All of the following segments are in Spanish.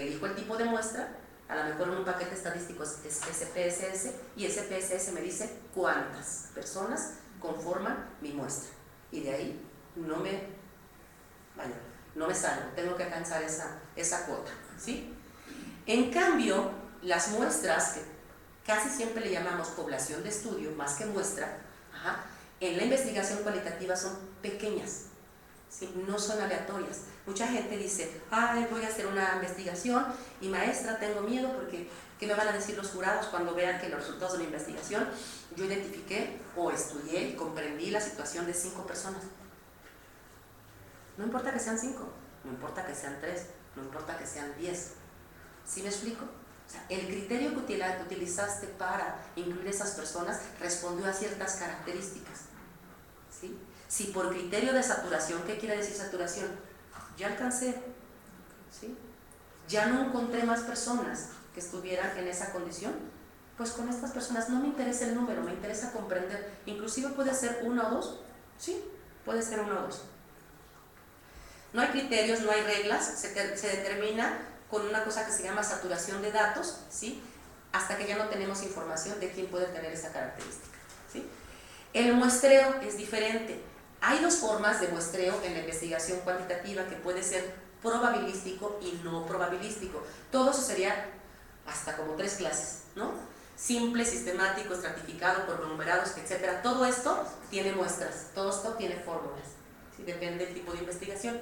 elijo el tipo de muestra, a lo mejor en un paquete estadístico es SPSS, y SPSS me dice cuántas personas conforman mi muestra, y de ahí no me salgo, tengo que alcanzar esa cuota, ¿sí? En cambio, las muestras, que casi siempre le llamamos población de estudio, más que muestra, en la investigación cualitativa son pequeñas, ¿sí? No son aleatorias. Mucha gente dice, voy a hacer una investigación y maestra, tengo miedo porque ¿qué me van a decir los jurados cuando vean que los resultados de mi investigación yo identifiqué o estudié y comprendí la situación de 5 personas? No importa que sean 5, no importa que sean 3, no importa que sean 10. ¿Sí me explico? O sea, el criterio que utilizaste para incluir esas personas respondió a ciertas características, ¿sí? Si por criterio de saturación, ¿qué quiere decir saturación? Ya alcancé, ¿sí? Ya no encontré más personas que estuvieran en esa condición, pues con estas personas no me interesa el número, me interesa comprender. Inclusive puede ser 1 o 2, ¿sí? Puede ser 1 o 2. No hay criterios, no hay reglas, se determina con una cosa que se llama saturación de datos, ¿sí? Hasta que ya no tenemos información de quién puede tener esa característica, ¿sí? El muestreo es diferente. Hay 2 formas de muestreo en la investigación cuantitativa, que puede ser probabilístico y no probabilístico. Todo eso sería hasta como 3 clases, ¿no? Simple, sistemático, estratificado, por numerados, etc. Todo esto tiene muestras, todo esto tiene fórmulas, ¿sí? Depende del tipo de investigación.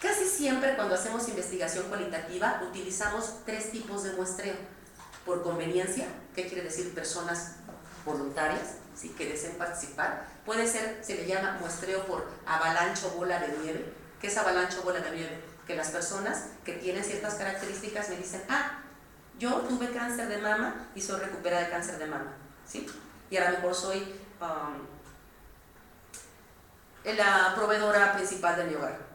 Casi siempre cuando hacemos investigación cualitativa utilizamos 3 tipos de muestreo. Por conveniencia, ¿qué quiere decir? Personas voluntarias, ¿sí? Que deseen participar. Puede ser, se le llama muestreo por avalancha o bola de nieve. ¿Qué es avalancha o bola de nieve? Que las personas que tienen ciertas características me dicen, yo tuve cáncer de mama y soy recuperada de cáncer de mama, ¿sí? Y a lo mejor soy la proveedora principal de mi hogar.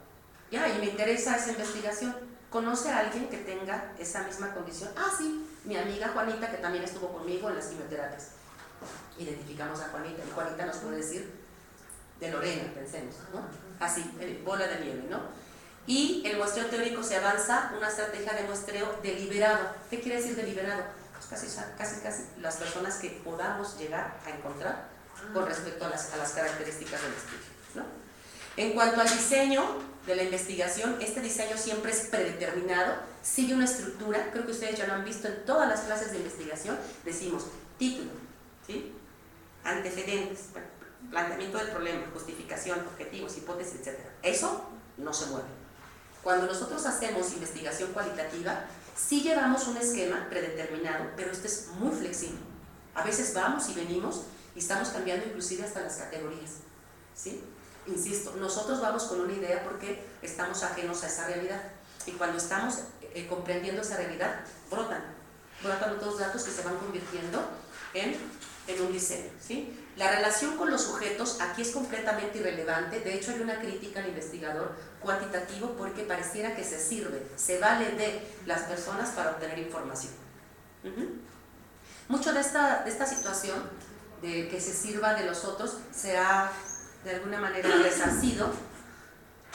Y me interesa esa investigación. ¿Conoce a alguien que tenga esa misma condición? Sí, mi amiga Juanita, que también estuvo conmigo en las quimioterapias. Identificamos a Juanita, y Juanita nos puede decir de Lorena, pensemos, ¿no? Así, bola de nieve, ¿no? Y el muestreo teórico se avanza una estrategia de muestreo deliberado. ¿Qué quiere decir deliberado? Pues casi las personas que podamos llegar a encontrar con respecto a las características del estudio, ¿no? En cuanto al diseño de la investigación, este diseño siempre es predeterminado, sigue una estructura. Creo que ustedes ya lo han visto en todas las clases de investigación. Decimos título, ¿sí? Antecedentes, planteamiento del problema, justificación, objetivos, hipótesis, etc. Eso no se mueve. Cuando nosotros hacemos investigación cualitativa, sí llevamos un esquema predeterminado, pero este es muy flexible. A veces vamos y venimos y estamos cambiando inclusive hasta las categorías, ¿sí? Insisto, nosotros vamos con una idea porque estamos ajenos a esa realidad, y cuando estamos comprendiendo esa realidad, brotan otros datos que se van convirtiendo en un diseño, ¿sí? La relación con los sujetos aquí es completamente irrelevante. De hecho, hay una crítica al investigador cuantitativo porque pareciera que se vale de las personas para obtener información. Mucho de esta situación de que se sirva de los otros se ha de alguna manera resarcido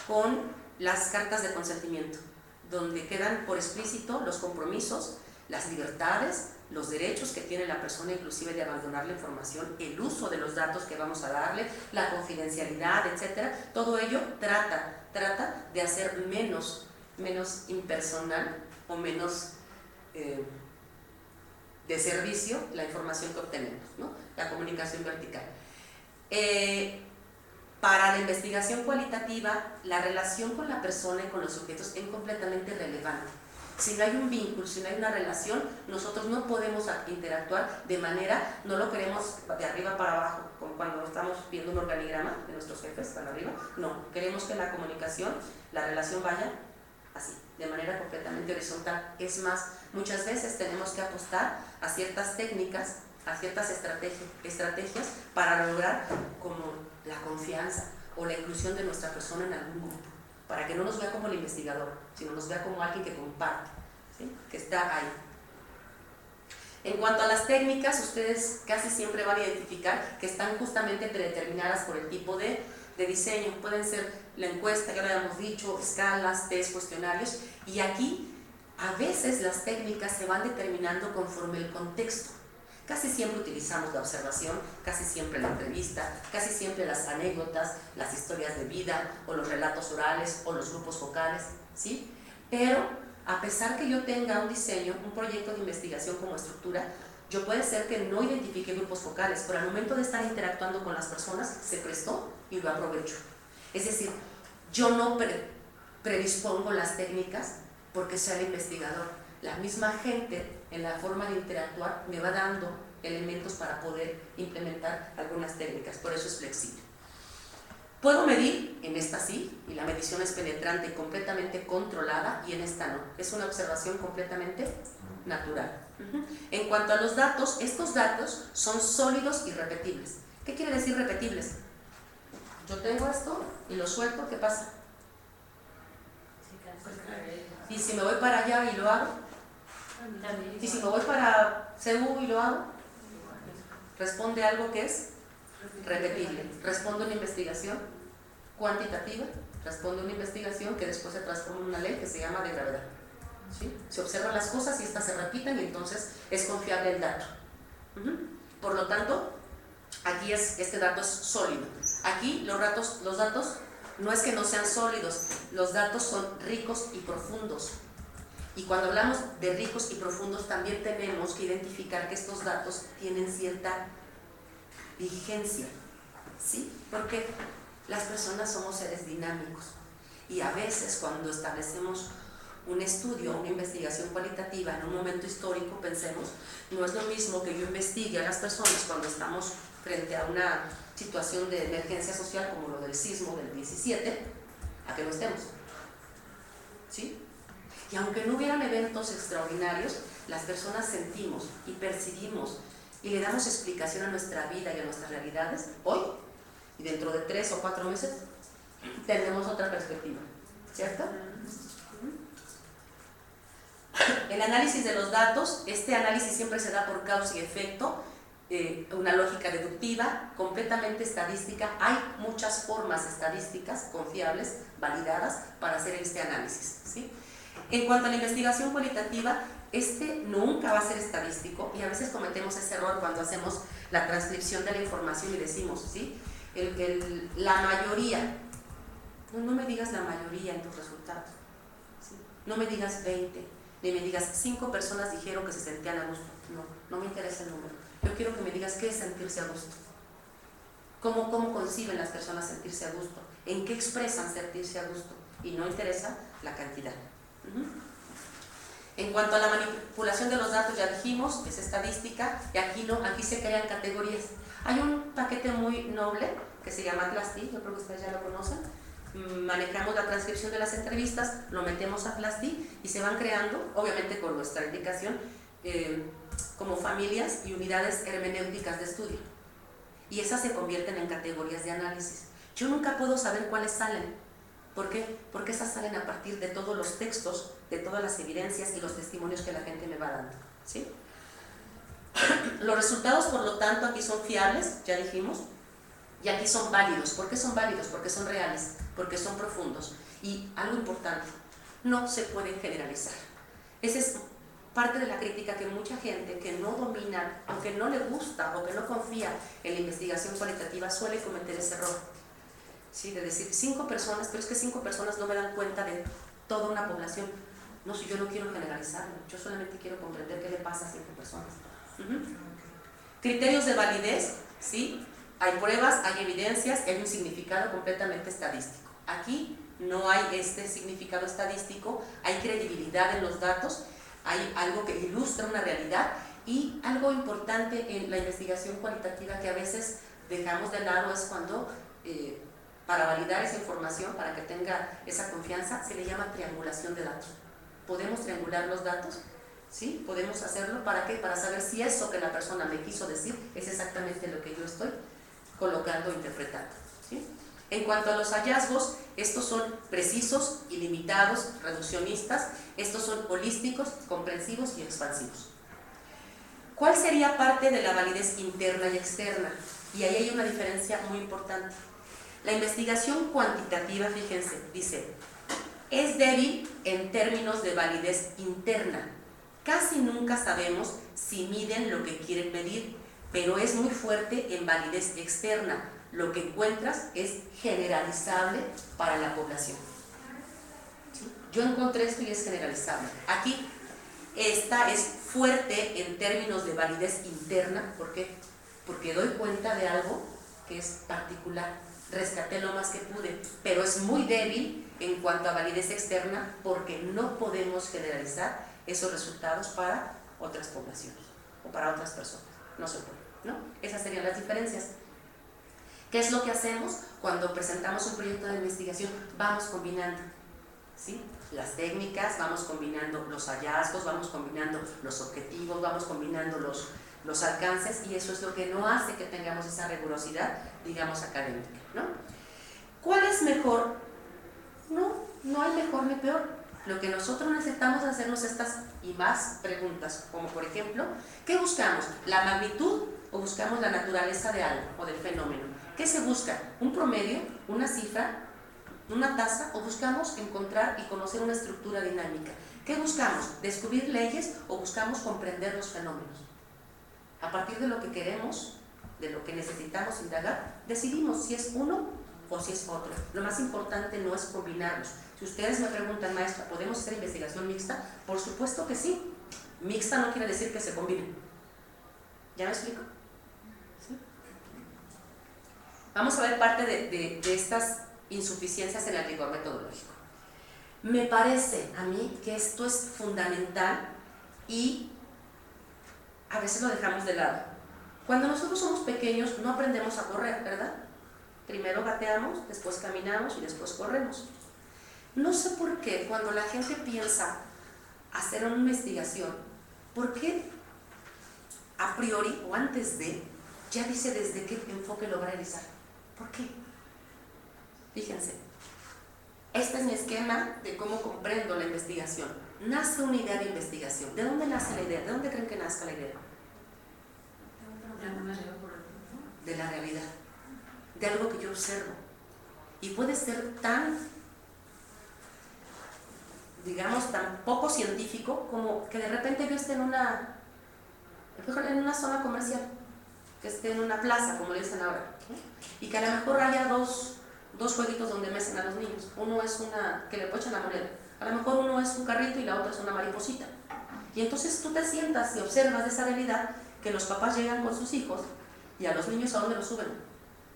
con las cartas de consentimiento, donde quedan por explícito los compromisos, las libertades, los derechos que tiene la persona, inclusive de abandonar la información, el uso de los datos que vamos a darle, la confidencialidad, etc. Todo ello trata de hacer menos impersonal o menos de servicio la información que obtenemos, ¿no? La comunicación vertical. Para la investigación cualitativa, la relación con la persona y con los sujetos es completamente relevante. Si no hay un vínculo, si no hay una relación, nosotros no podemos interactuar de manera, no lo queremos de arriba para abajo, como cuando estamos viendo un organigrama de nuestros jefes para arriba. No, queremos que la comunicación, la relación vaya así, de manera completamente horizontal. Es más, muchas veces tenemos que apostar a ciertas técnicas, a ciertas estrategias para lograr como la confianza o la inclusión de nuestra persona en algún grupo, para que no nos vea como el investigador, sino nos vea como alguien que comparte, ¿sí? Que está ahí. En cuanto a las técnicas, ustedes casi siempre van a identificar que están justamente predeterminadas por el tipo de diseño. Pueden ser la encuesta, ya lo habíamos dicho, escalas, test, cuestionarios, y aquí A veces las técnicas se van determinando conforme el contexto. Casi siempre utilizamos la observación, casi siempre la entrevista, casi siempre las anécdotas, las historias de vida o los relatos orales o los grupos focales, ¿sí? Pero a pesar que yo tenga un diseño, un proyecto de investigación como estructura, yo puede ser que no identifique grupos focales, pero al momento de estar interactuando con las personas se prestó y lo aprovecho. Es decir, yo no predispongo las técnicas porque sea el investigador. La misma gente en la forma de interactuar me va dando elementos para poder implementar algunas técnicas, por eso es flexible. Puedo medir, en esta sí, y la medición es penetrante y completamente controlada, y en esta no. Es una observación completamente natural. En cuanto a los datos, estos datos son sólidos y repetibles. ¿Qué quiere decir repetibles? Yo tengo esto y lo suelto, ¿qué pasa? Y si me voy para allá y lo hago, y si me voy para CU y lo hago, responde algo que es repetible. Responde una investigación cuantitativa, responde una investigación que después se transforma en una ley que se llama de gravedad. ¿Sí? Se observan las cosas y estas se repiten y entonces es confiable el dato. Por lo tanto, aquí este dato es sólido. Aquí los datos no es que no sean sólidos, los datos son ricos y profundos. Y cuando hablamos de ricos y profundos también tenemos que identificar que estos datos tienen cierta vigencia, ¿sí? Porque las personas somos seres dinámicos y a veces cuando establecemos un estudio, una investigación cualitativa en un momento histórico, pensemos, no es lo mismo que yo investigue a las personas cuando estamos frente a una situación de emergencia social como lo del sismo del 17, a que no estemos, ¿sí? Y aunque no hubieran eventos extraordinarios, las personas sentimos y percibimos y le damos explicación a nuestra vida y a nuestras realidades hoy, y dentro de 3 o 4 meses tendremos otra perspectiva, ¿cierto? El análisis de los datos, este análisis siempre se da por causa y efecto, una lógica deductiva, completamente estadística. Hay muchas formas estadísticas confiables, validadas, para hacer este análisis, ¿sí? En cuanto a la investigación cualitativa, nunca va a ser estadístico y a veces cometemos ese error cuando hacemos la transcripción de la información y decimos, ¿sí? La mayoría, no me digas la mayoría en tus resultados, ¿sí? No me digas 20, ni me digas 5 personas dijeron que se sentían a gusto, no me interesa el número, yo quiero que me digas qué es sentirse a gusto, cómo conciben las personas sentirse a gusto, en qué expresan sentirse a gusto, y no interesa la cantidad. En cuanto a la manipulación de los datos, ya dijimos, es estadística, y aquí se crean categorías. Hay un paquete muy noble que se llama Atlas-T, yo creo que ustedes ya lo conocen. Manejamos la transcripción de las entrevistas, lo metemos a Atlas-T y se van creando, obviamente con nuestra indicación, como familias y unidades hermenéuticas de estudio. Y esas se convierten en categorías de análisis. Yo nunca puedo saber cuáles salen. ¿Por qué? Porque esas salen a partir de todos los textos, de todas las evidencias y los testimonios que la gente me va dando, ¿sí? Los resultados, por lo tanto, aquí son fiables, ya dijimos, y aquí son válidos. ¿Por qué son válidos? Porque son reales, porque son profundos. Y algo importante, no se pueden generalizar. Esa es parte de la crítica que mucha gente que no domina, o que no le gusta, o que no confía en la investigación cualitativa, suele cometer ese error. Sí, de decir 5 personas, pero es que 5 personas no me dan cuenta de toda una población. No, si yo no quiero generalizarlo, yo solamente quiero comprender qué le pasa a 5 personas. Criterios de validez, ¿sí? Hay pruebas, hay evidencias, hay un significado completamente estadístico. Aquí no hay este significado estadístico, hay credibilidad en los datos, hay algo que ilustra una realidad y algo importante en la investigación cualitativa que a veces dejamos de lado es cuando para validar esa información, para que tenga esa confianza, se le llama triangulación de datos. ¿Podemos triangular los datos? ¿Sí? ¿Podemos hacerlo? ¿Para qué? Para saber si eso que la persona me quiso decir es exactamente lo que yo estoy colocando o interpretando, ¿sí? En cuanto a los hallazgos, estos son precisos, ilimitados, reduccionistas, estos son holísticos, comprensivos y expansivos. ¿Cuál sería parte de la validez interna y externa? Y ahí hay una diferencia muy importante. La investigación cuantitativa, fíjense, dice, Es débil en términos de validez interna. Casi nunca sabemos si miden lo que quieren medir, pero es muy fuerte en validez externa. Lo que encuentras es generalizable para la población. ¿Sí? Yo encontré esto y es generalizable. Aquí, esta es fuerte en términos de validez interna. ¿Por qué? Porque doy cuenta de algo que es particular. Rescaté lo más que pude, pero es muy débil en cuanto a validez externa porque no podemos generalizar esos resultados para otras poblaciones o para otras personas. No se puede, ¿no? Esas serían las diferencias. ¿Qué es lo que hacemos cuando presentamos un proyecto de investigación? Vamos combinando, ¿sí?, las técnicas, vamos combinando los hallazgos, vamos combinando los objetivos, vamos combinando los alcances, y eso es lo que no hace que tengamos esa rigurosidad, digamos, académica, ¿no? ¿Cuál es mejor? No hay mejor ni peor. Lo que nosotros necesitamos es hacernos estas y más preguntas, como por ejemplo, ¿qué buscamos? ¿La magnitud o buscamos la naturaleza de algo o del fenómeno? ¿Qué se busca? ¿Un promedio? ¿Una cifra? ¿Una tasa? ¿O buscamos encontrar y conocer una estructura dinámica? ¿Qué buscamos? ¿Descubrir leyes o buscamos comprender los fenómenos? A partir de lo que queremos, de lo que necesitamos indagar, decidimos si es uno o si es otro. Lo más importante no es combinarlos. Si ustedes me preguntan, maestra, ¿podemos hacer investigación mixta? Por supuesto que sí. Mixta no quiere decir que se combinen. ¿Ya me explico? ¿Sí? Vamos a ver parte de estas insuficiencias en el rigor metodológico. Me parece a mí que esto es fundamental y a veces lo dejamos de lado. Cuando nosotros somos pequeños no aprendemos a correr, ¿verdad? Primero gateamos, después caminamos y después corremos. No sé por qué cuando la gente piensa hacer una investigación, ¿por qué a priori o antes de ya dice desde qué enfoque lo va a realizar? ¿Por qué? Fíjense, este es mi esquema de cómo comprendo la investigación. Nace una idea de investigación. ¿De dónde nace la idea? ¿De dónde creen que nazca la idea? De la realidad, de algo que yo observo. Y puede ser tan, digamos, tan poco científico como que de repente yo esté en una zona comercial, que esté en una plaza, como le dicen ahora, ¿sí?, y que a lo mejor haya dos jueguitos donde mecen a los niños. Uno es que le pochan la moneda, a lo mejor uno es un carrito y la otra es una mariposita. Y entonces tú te sientas y observas de esa realidad que los papás llegan con sus hijos y a los niños ¿a dónde los suben?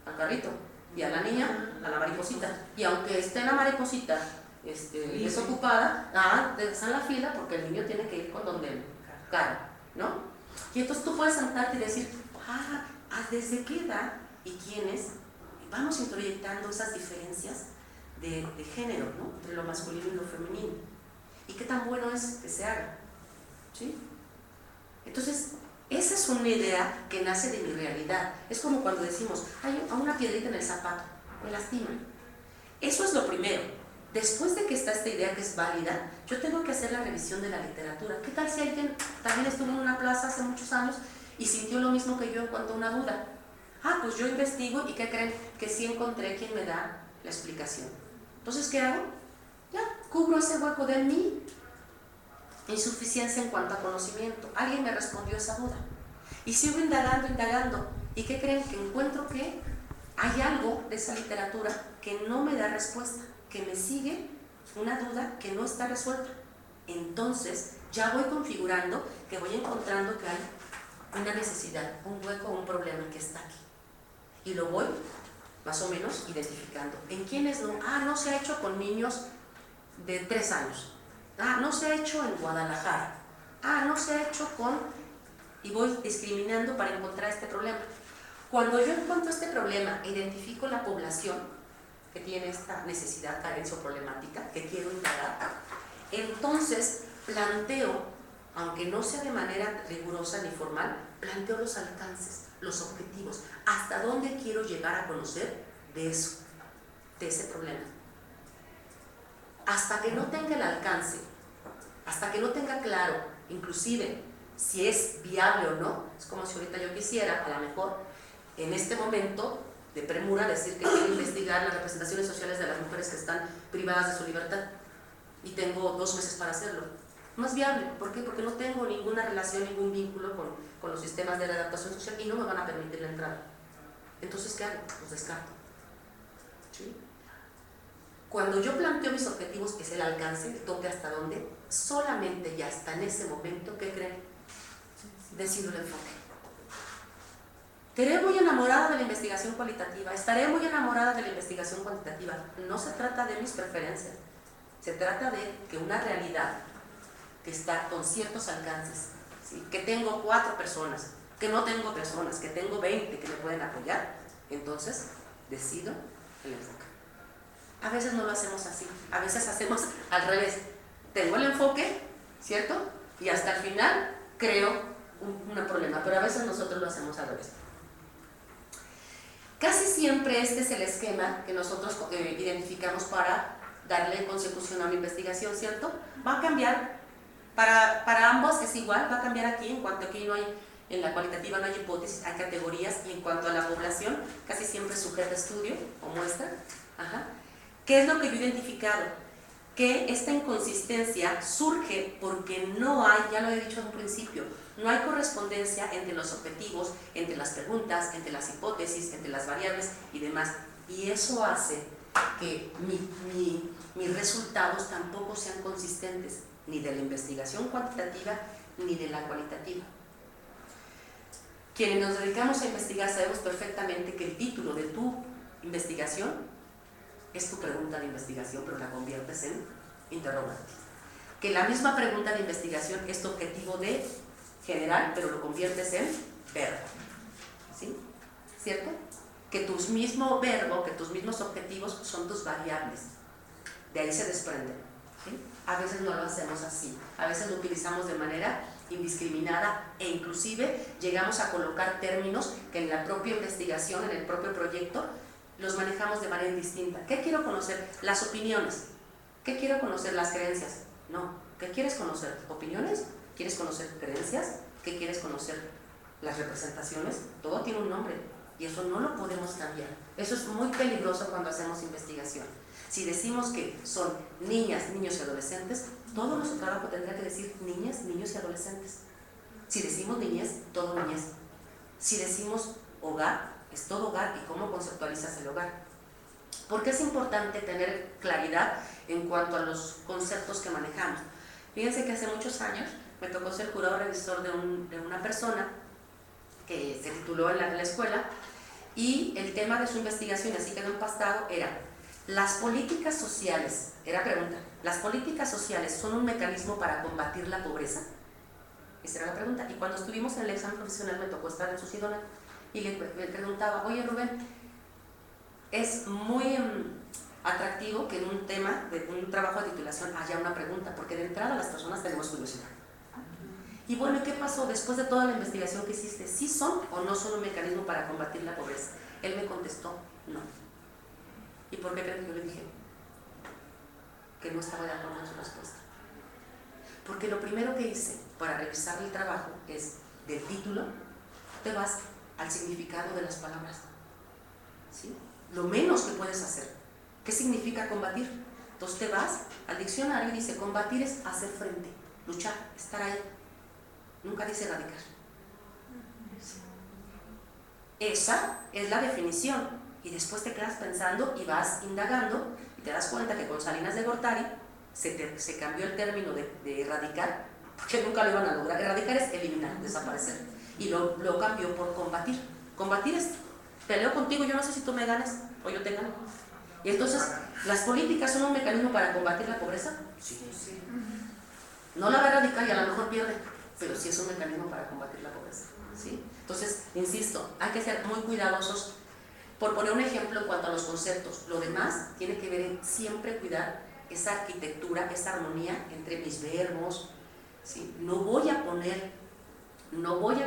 Al carrito. Y a la niña, a la mariposita. Y aunque esté la mariposita desocupada, te hacen la fila porque el niño tiene que ir con donde el carro, ¿no? Y entonces tú puedes sentarte y decir, ¿desde qué edad y quiénes vamos introyectando esas diferencias de género, ¿no?, entre lo masculino y lo femenino? ¿Y qué tan bueno es que se haga? ¿Sí? Entonces, esa es una idea que nace de mi realidad. Es como cuando decimos, hay una piedrita en el zapato, me lastima. Eso es lo primero. Después de que está esta idea que es válida, yo tengo que hacer la revisión de la literatura. ¿Qué tal si alguien también estuvo en una plaza hace muchos años y sintió lo mismo que yo en cuanto a una duda? Pues yo investigo y ¿qué creen? Que sí encontré quien me da la explicación. Entonces, ¿qué hago? Ya, cubro ese hueco de mi insuficiencia en cuanto a conocimiento. Alguien me respondió esa duda. Y sigo indagando. ¿Y qué creen? Que encuentro que hay algo de esa literatura que no me da respuesta, que me sigue una duda que no está resuelta. Entonces, ya voy configurando que voy encontrando que hay una necesidad, un hueco, un problema que está aquí. Y lo voy, más o menos, identificando. ¿En quiénes no? No se ha hecho con niños de 3 años. No se ha hecho en Guadalajara. No se ha hecho y voy discriminando para encontrar este problema. Cuando yo encuentro este problema, identifico la población que tiene esta necesidad, carencia o problemática que quiero indagar, entonces planteo, aunque no sea de manera rigurosa ni formal, planteo los alcances, los objetivos, hasta dónde quiero llegar a conocer de eso, de ese problema. Hasta que no tenga el alcance, hasta que no tenga claro, inclusive, si es viable o no, es como si ahorita yo quisiera, a lo mejor, en este momento de premura, decir que quiero investigar las representaciones sociales de las mujeres que están privadas de su libertad. y tengo 2 meses para hacerlo. No es viable. ¿Por qué? Porque no tengo ninguna relación, ningún vínculo con los sistemas de readaptación social y no me van a permitir la entrada. Entonces, ¿qué hago? Los descarto. ¿Sí? Cuando yo planteo mis objetivos, que es el alcance, el tope hasta dónde, solamente ya hasta en ese momento, ¿qué creen? Decido el enfoque. Estaré muy enamorada de la investigación cualitativa, estaré muy enamorada de la investigación cuantitativa. No se trata de mis preferencias, se trata de que una realidad que está con ciertos alcances, ¿sí? Que tengo 4 personas, que no tengo personas, que tengo 20 que me pueden apoyar, entonces decido el enfoque. A veces no lo hacemos así, a veces hacemos al revés. Tengo el enfoque, ¿cierto? Y hasta el final creo un problema, pero a veces nosotros lo hacemos al revés. Casi siempre este es el esquema que nosotros identificamos para darle consecución a una investigación, ¿cierto? Va a cambiar, para ambos es igual, va a cambiar aquí, en cuanto aquí no hay, en la cualitativa no hay hipótesis, hay categorías, y en cuanto a la población, casi siempre es sujeto de estudio o muestra. Ajá. ¿Qué es lo que yo he identificado? Que esta inconsistencia surge porque no hay, ya lo he dicho en un principio, no hay correspondencia entre los objetivos, entre las preguntas, entre las hipótesis, entre las variables y demás. Y eso hace que mis resultados tampoco sean consistentes, ni de la investigación cuantitativa, ni de la cualitativa. Quienes nos dedicamos a investigar sabemos perfectamente que el título de tu investigación es tu pregunta de investigación, pero la conviertes en interrogante. Que la misma pregunta de investigación es tu objetivo de general, pero lo conviertes en verbo. ¿Sí? ¿Cierto? Que tu mismo verbo, que tus mismos objetivos son tus variables. De ahí se desprenden. ¿Sí? A veces no lo hacemos así. A veces lo utilizamos de manera indiscriminada e inclusive llegamos a colocar términos que en la propia investigación, en el propio proyecto, los manejamos de manera indistinta. ¿Qué quiero conocer? Las opiniones. ¿Qué quiero conocer? Las creencias. No. ¿Qué quieres conocer? ¿Opiniones? ¿Quieres conocer creencias? ¿Qué quieres conocer? Las representaciones. Todo tiene un nombre y eso no lo podemos cambiar. Eso es muy peligroso cuando hacemos investigación. Si decimos que son niñas, niños y adolescentes, todo nuestro trabajo tendrá que decir niñas, niños y adolescentes. Si decimos niñez, todo niñez. Si decimos hogar, es todo hogar y cómo conceptualizas el hogar. Porque es importante tener claridad en cuanto a los conceptos que manejamos. Fíjense que hace muchos años me tocó ser jurado revisor de una persona que se tituló en la escuela y el tema de su investigación, así quedó empastado, era las políticas sociales, era pregunta, ¿las políticas sociales son un mecanismo para combatir la pobreza? Esa era la pregunta. Y cuando estuvimos en el examen profesional me tocó estar en su sidona y le preguntaba, oye Rubén, es muy atractivo que en un tema, de un trabajo de titulación haya una pregunta, porque de entrada las personas tenemos curiosidad. Y bueno, ¿qué pasó después de toda la investigación que hiciste? ¿Sí son o no son un mecanismo para combatir la pobreza? Él me contestó, no. ¿Y por qué creen que yo le dije? Que no estaba de acuerdo en su respuesta. Porque lo primero que hice para revisar el trabajo es, del título, te vas al significado de las palabras. ¿Sí? Lo menos que puedes hacer. ¿Qué significa combatir? Entonces te vas al diccionario y dice, combatir es hacer frente, luchar, estar ahí. Nunca dice erradicar. Esa es la definición. Y después te quedas pensando y vas indagando y te das cuenta que con Salinas de Gortari se cambió el término de erradicar, porque nunca lo iban a lograr. Erradicar es eliminar, desaparecer. Y lo cambió por combatir. Combatir es, peleo contigo, yo no sé si tú me ganas o yo te gano. Y entonces, ¿las políticas son un mecanismo para combatir la pobreza? Sí. No la va a erradicar y a lo mejor pierde, pero sí es un mecanismo para combatir la pobreza. ¿Sí? Entonces, insisto, hay que ser muy cuidadosos. Por poner un ejemplo en cuanto a los conceptos, lo demás tiene que ver en siempre cuidar esa arquitectura, esa armonía entre mis verbos. ¿Sí? No voy a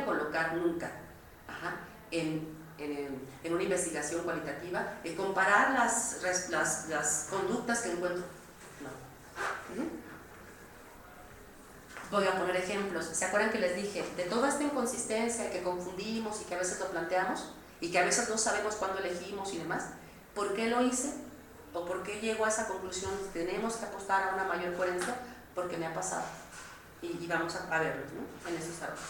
colocar nunca en una investigación cualitativa comparar las conductas que encuentro. No. Voy a poner ejemplos. ¿Se acuerdan que les dije de toda esta inconsistencia que confundimos y que a veces lo planteamos y que a veces no sabemos cuándo elegimos y demás? ¿Por qué lo hice? ¿O por qué llego a esa conclusión? Tenemos que apostar a una mayor coherencia porque me ha pasado. Y vamos a verlo, ¿no? En esos árboles.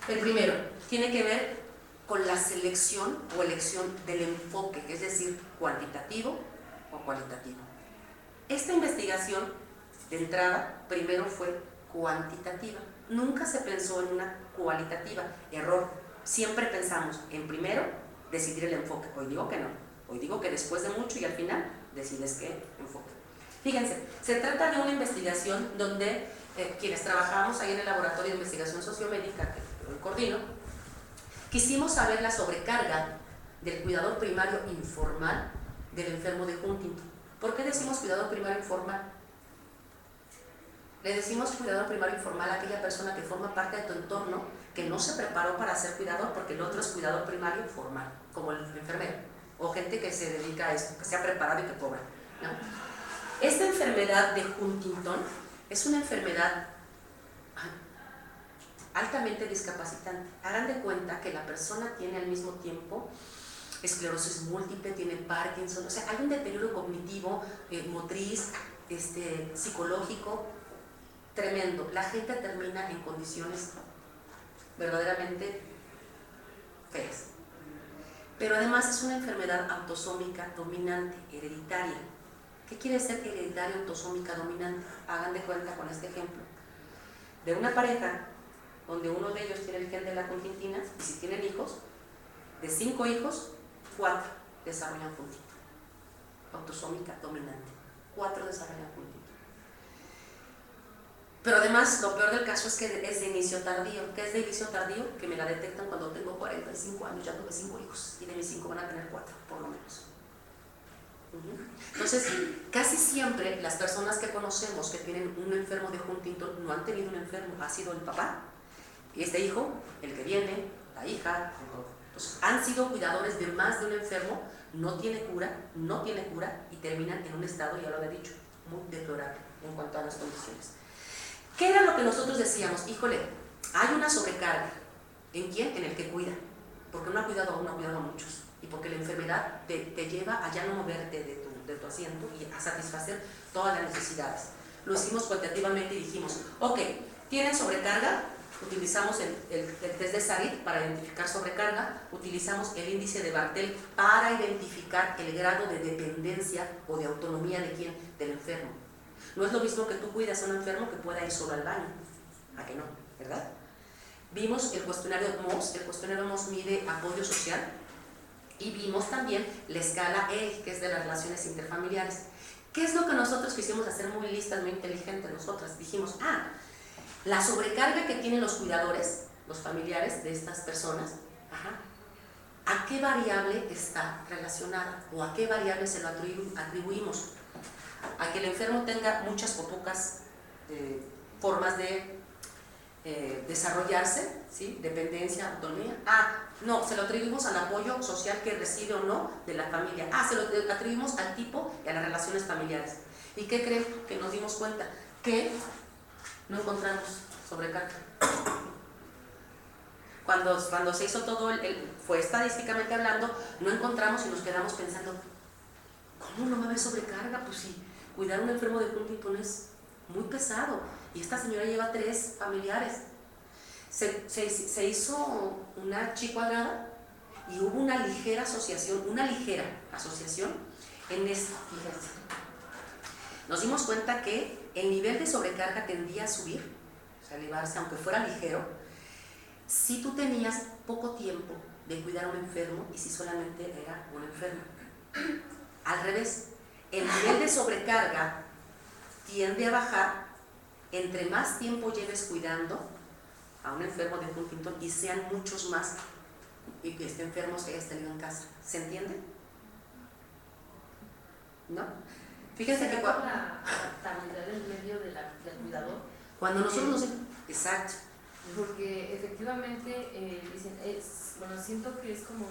El primero tiene que ver con la selección o elección del enfoque, es decir, cuantitativo o cualitativo. Esta investigación de entrada primero fue cuantitativa, nunca se pensó en una cualitativa. Error, siempre pensamos en primero decidir el enfoque. Hoy digo que no, hoy digo que después de mucho y al final decides qué enfoque. Fíjense, se trata de una investigación donde quienes trabajamos ahí en el laboratorio de investigación sociomédica que yo coordino, quisimos saber la sobrecarga del cuidador primario informal del enfermo de Huntington. ¿Por qué decimos cuidador primario informal? Le decimos cuidador primario informal a aquella persona que forma parte de tu entorno, que no se preparó para ser cuidador, porque el otro es cuidador primario formal, como el enfermero, o gente que se dedica a esto, que se ha preparado y que cobra, ¿no? Esta enfermedad de Huntington es una enfermedad altamente discapacitante. Hagan de cuenta que la persona tiene al mismo tiempo esclerosis múltiple, tiene Parkinson, o sea, hay un deterioro cognitivo, motriz, psicológico tremendo. La gente termina en condiciones verdaderamente feas. Pero además es una enfermedad autosómica dominante, hereditaria. ¿Qué quiere decir hereditaria autosómica dominante? Hagan de cuenta con este ejemplo de una pareja donde uno de ellos tiene el gen de la huntingtina, y si tienen hijos, de 5 hijos, 4 desarrollan Huntington. Autosómica dominante, 4 desarrollan Huntington. Pero además, lo peor del caso es que es de inicio tardío. ¿Qué es de inicio tardío? Que me la detectan cuando tengo 45 años, ya tuve 5 hijos, y de mis 5 van a tener 4, por lo menos. Entonces, casi siempre las personas que conocemos que tienen un enfermo de Huntington no han tenido un enfermo, ha sido el papá, y este hijo, el que viene, la hija, entonces, han sido cuidadores de más de un enfermo, no tiene cura, y terminan en un estado, ya lo había dicho, muy deplorable en cuanto a las condiciones. ¿Qué era lo que nosotros decíamos? Híjole, hay una sobrecarga. ¿En quién? En el que cuida, porque no ha cuidado a uno, ha cuidado a muchos, y porque la enfermedad te lleva a ya no moverte de tu asiento y a satisfacer todas las necesidades. Lo hicimos cuantitativamente y dijimos, ok, ¿tienen sobrecarga? Utilizamos el test de Sarit para identificar sobrecarga, utilizamos el índice de Bartel para identificar el grado de dependencia o de autonomía de quién, del enfermo. No es lo mismo que tú cuidas a un enfermo que pueda ir solo al baño, ¿a que no? ¿Verdad? Vimos el cuestionario MOS mide apoyo social, y vimos también la escala EIG, que es de las relaciones interfamiliares. ¿Qué es lo que nosotros quisimos hacer muy listas, muy inteligentes nosotras? Dijimos, la sobrecarga que tienen los cuidadores, los familiares de estas personas, ¿a qué variable está relacionada? ¿O a qué variable se lo atribuimos? ¿A que el enfermo tenga muchas o pocas formas de desarrollarse, ¿sí? Dependencia, autonomía? No, se lo atribuimos al apoyo social que recibe o no de la familia. Se lo atribuimos al tipo y a las relaciones familiares. ¿Y qué creen? Que nos dimos cuenta que no encontramos sobrecarga. Cuando se hizo todo, fue estadísticamente hablando, no encontramos y nos quedamos pensando, ¿cómo no va a haber sobrecarga? Pues sí, cuidar a un enfermo de Huntington es muy pesado, y esta señora lleva 3 familiares. Se hizo una chi cuadrada y hubo una ligera asociación en esto. Fíjense. Nos dimos cuenta que el nivel de sobrecarga tendía a subir, o sea, elevarse, aunque fuera ligero, si tú tenías poco tiempo de cuidar a un enfermo y si solamente era un enfermo. Al revés, el nivel de sobrecarga tiende a bajar entre más tiempo lleves cuidando a un enfermo de Huntington y sean muchos más y que estén enfermos que hayas tenido en casa. ¿Se entiende? ¿No? Fíjense que cuando la adaptabilidad del medio del cuidador, cuando nosotros nos... Exacto. Porque efectivamente dicen, siento que es como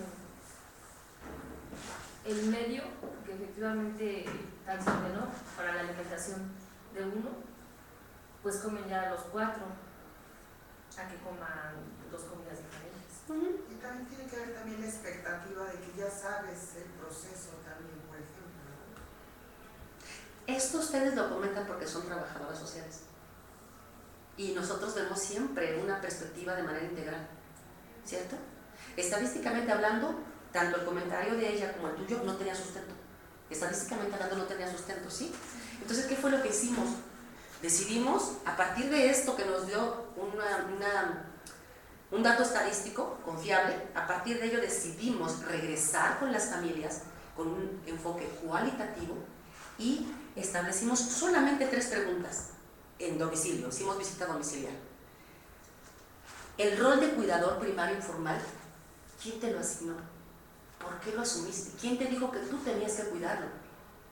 el medio que efectivamente tan simple, ¿no? Para la alimentación de uno, pues comen ya los 4, a que coman 2 comidas diferentes. Y también tiene que haber también la expectativa de que ya sabes el proceso también, por ejemplo. Esto ustedes lo comentan porque son trabajadoras sociales. Y nosotros vemos siempre una perspectiva de manera integral, ¿cierto? Estadísticamente hablando, tanto el comentario de ella como el tuyo no tenía sustento. Estadísticamente hablando no tenía sustento, ¿sí? Entonces, ¿qué fue lo que hicimos? Decidimos, a partir de esto que nos dio un dato estadístico confiable, a partir de ello decidimos regresar con las familias con un enfoque cualitativo y establecimos solamente 3 preguntas en domicilio, hicimos visita domiciliar. El rol de cuidador primario informal, ¿quién te lo asignó? ¿Por qué lo asumiste? ¿Quién te dijo que tú tenías que cuidarlo?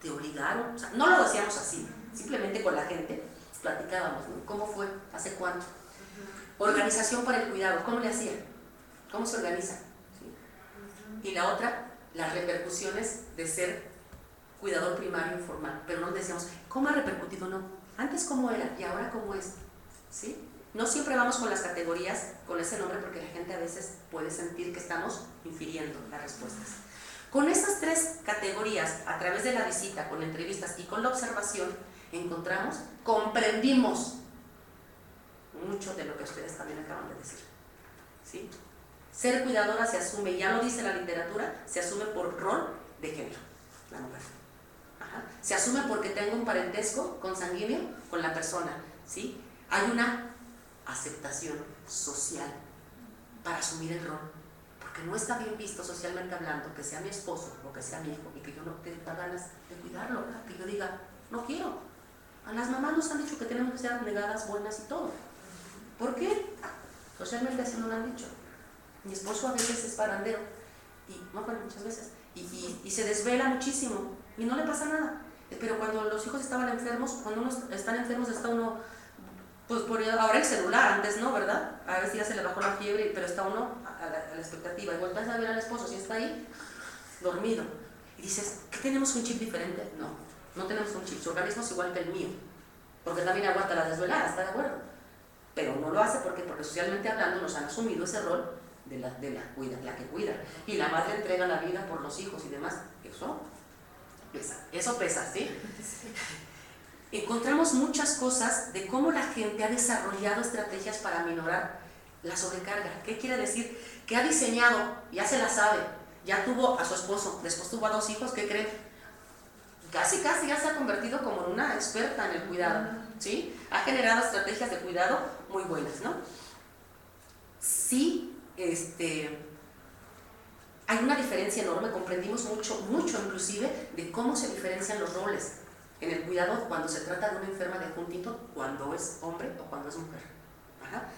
¿Te obligaron? O sea, no lo decíamos así, simplemente con la gente platicábamos, ¿no? ¿Cómo fue? ¿Hace cuánto? Organización para el cuidado, ¿cómo le hacían? ¿Cómo se organiza? ¿Sí? Y la otra, las repercusiones de ser cuidador primario informal, pero no decíamos, ¿cómo ha repercutido? No, antes cómo era y ahora cómo es, ¿sí? No siempre vamos con las categorías, con ese nombre, porque la gente a veces puede sentir que estamos infiriendo las respuestas. Con estas 3 categorías, a través de la visita, con entrevistas y con la observación, encontramos, comprendimos mucho de lo que ustedes también acaban de decir, ¿sí? Ser cuidadora se asume, ya lo dice la literatura, se asume por rol de género, la mujer. Ajá. Se asume porque tengo un parentesco consanguíneo con la persona, ¿sí? Hay una aceptación social para asumir el rol, porque no está bien visto socialmente hablando que sea mi esposo o que sea mi hijo y que yo no tenga ganas de cuidarlo, que yo diga, no quiero. A las mamás nos han dicho que tenemos que ser abnegadas, buenas y todo. ¿Por qué? Socialmente así nos lo han dicho. Mi esposo a veces es parrandero, muchas veces, y se desvela muchísimo y no le pasa nada. Pero cuando los hijos estaban enfermos, cuando uno están enfermos está uno, pues por ahora el celular, antes no, ¿verdad? A veces ya se le bajó la fiebre, pero está uno a la expectativa. Y volteas a ver al esposo, si está ahí, dormido. Y dices, ¿qué tenemos un chip diferente? No, no tenemos un chip, su organismo es igual que el mío, porque también aguanta las desveladas, ¿está de acuerdo? Pero no lo hace porque socialmente hablando nos han asumido ese rol de la que cuida. Y la madre entrega la vida por los hijos y demás. Eso pesa, ¿sí? Encontramos muchas cosas de cómo la gente ha desarrollado estrategias para minorar la sobrecarga. ¿Qué quiere decir? Que ha diseñado, ya se la sabe, ya tuvo a su esposo, después tuvo a 2 hijos, ¿qué creen? Casi ya se ha convertido como en una experta en el cuidado, ¿sí? Ha generado estrategias de cuidado muy buenas, ¿no? Sí, hay una diferencia enorme, comprendimos mucho inclusive de cómo se diferencian los roles en el cuidado cuando se trata de una enferma de Huntington, cuando es hombre o cuando es mujer. Ajá.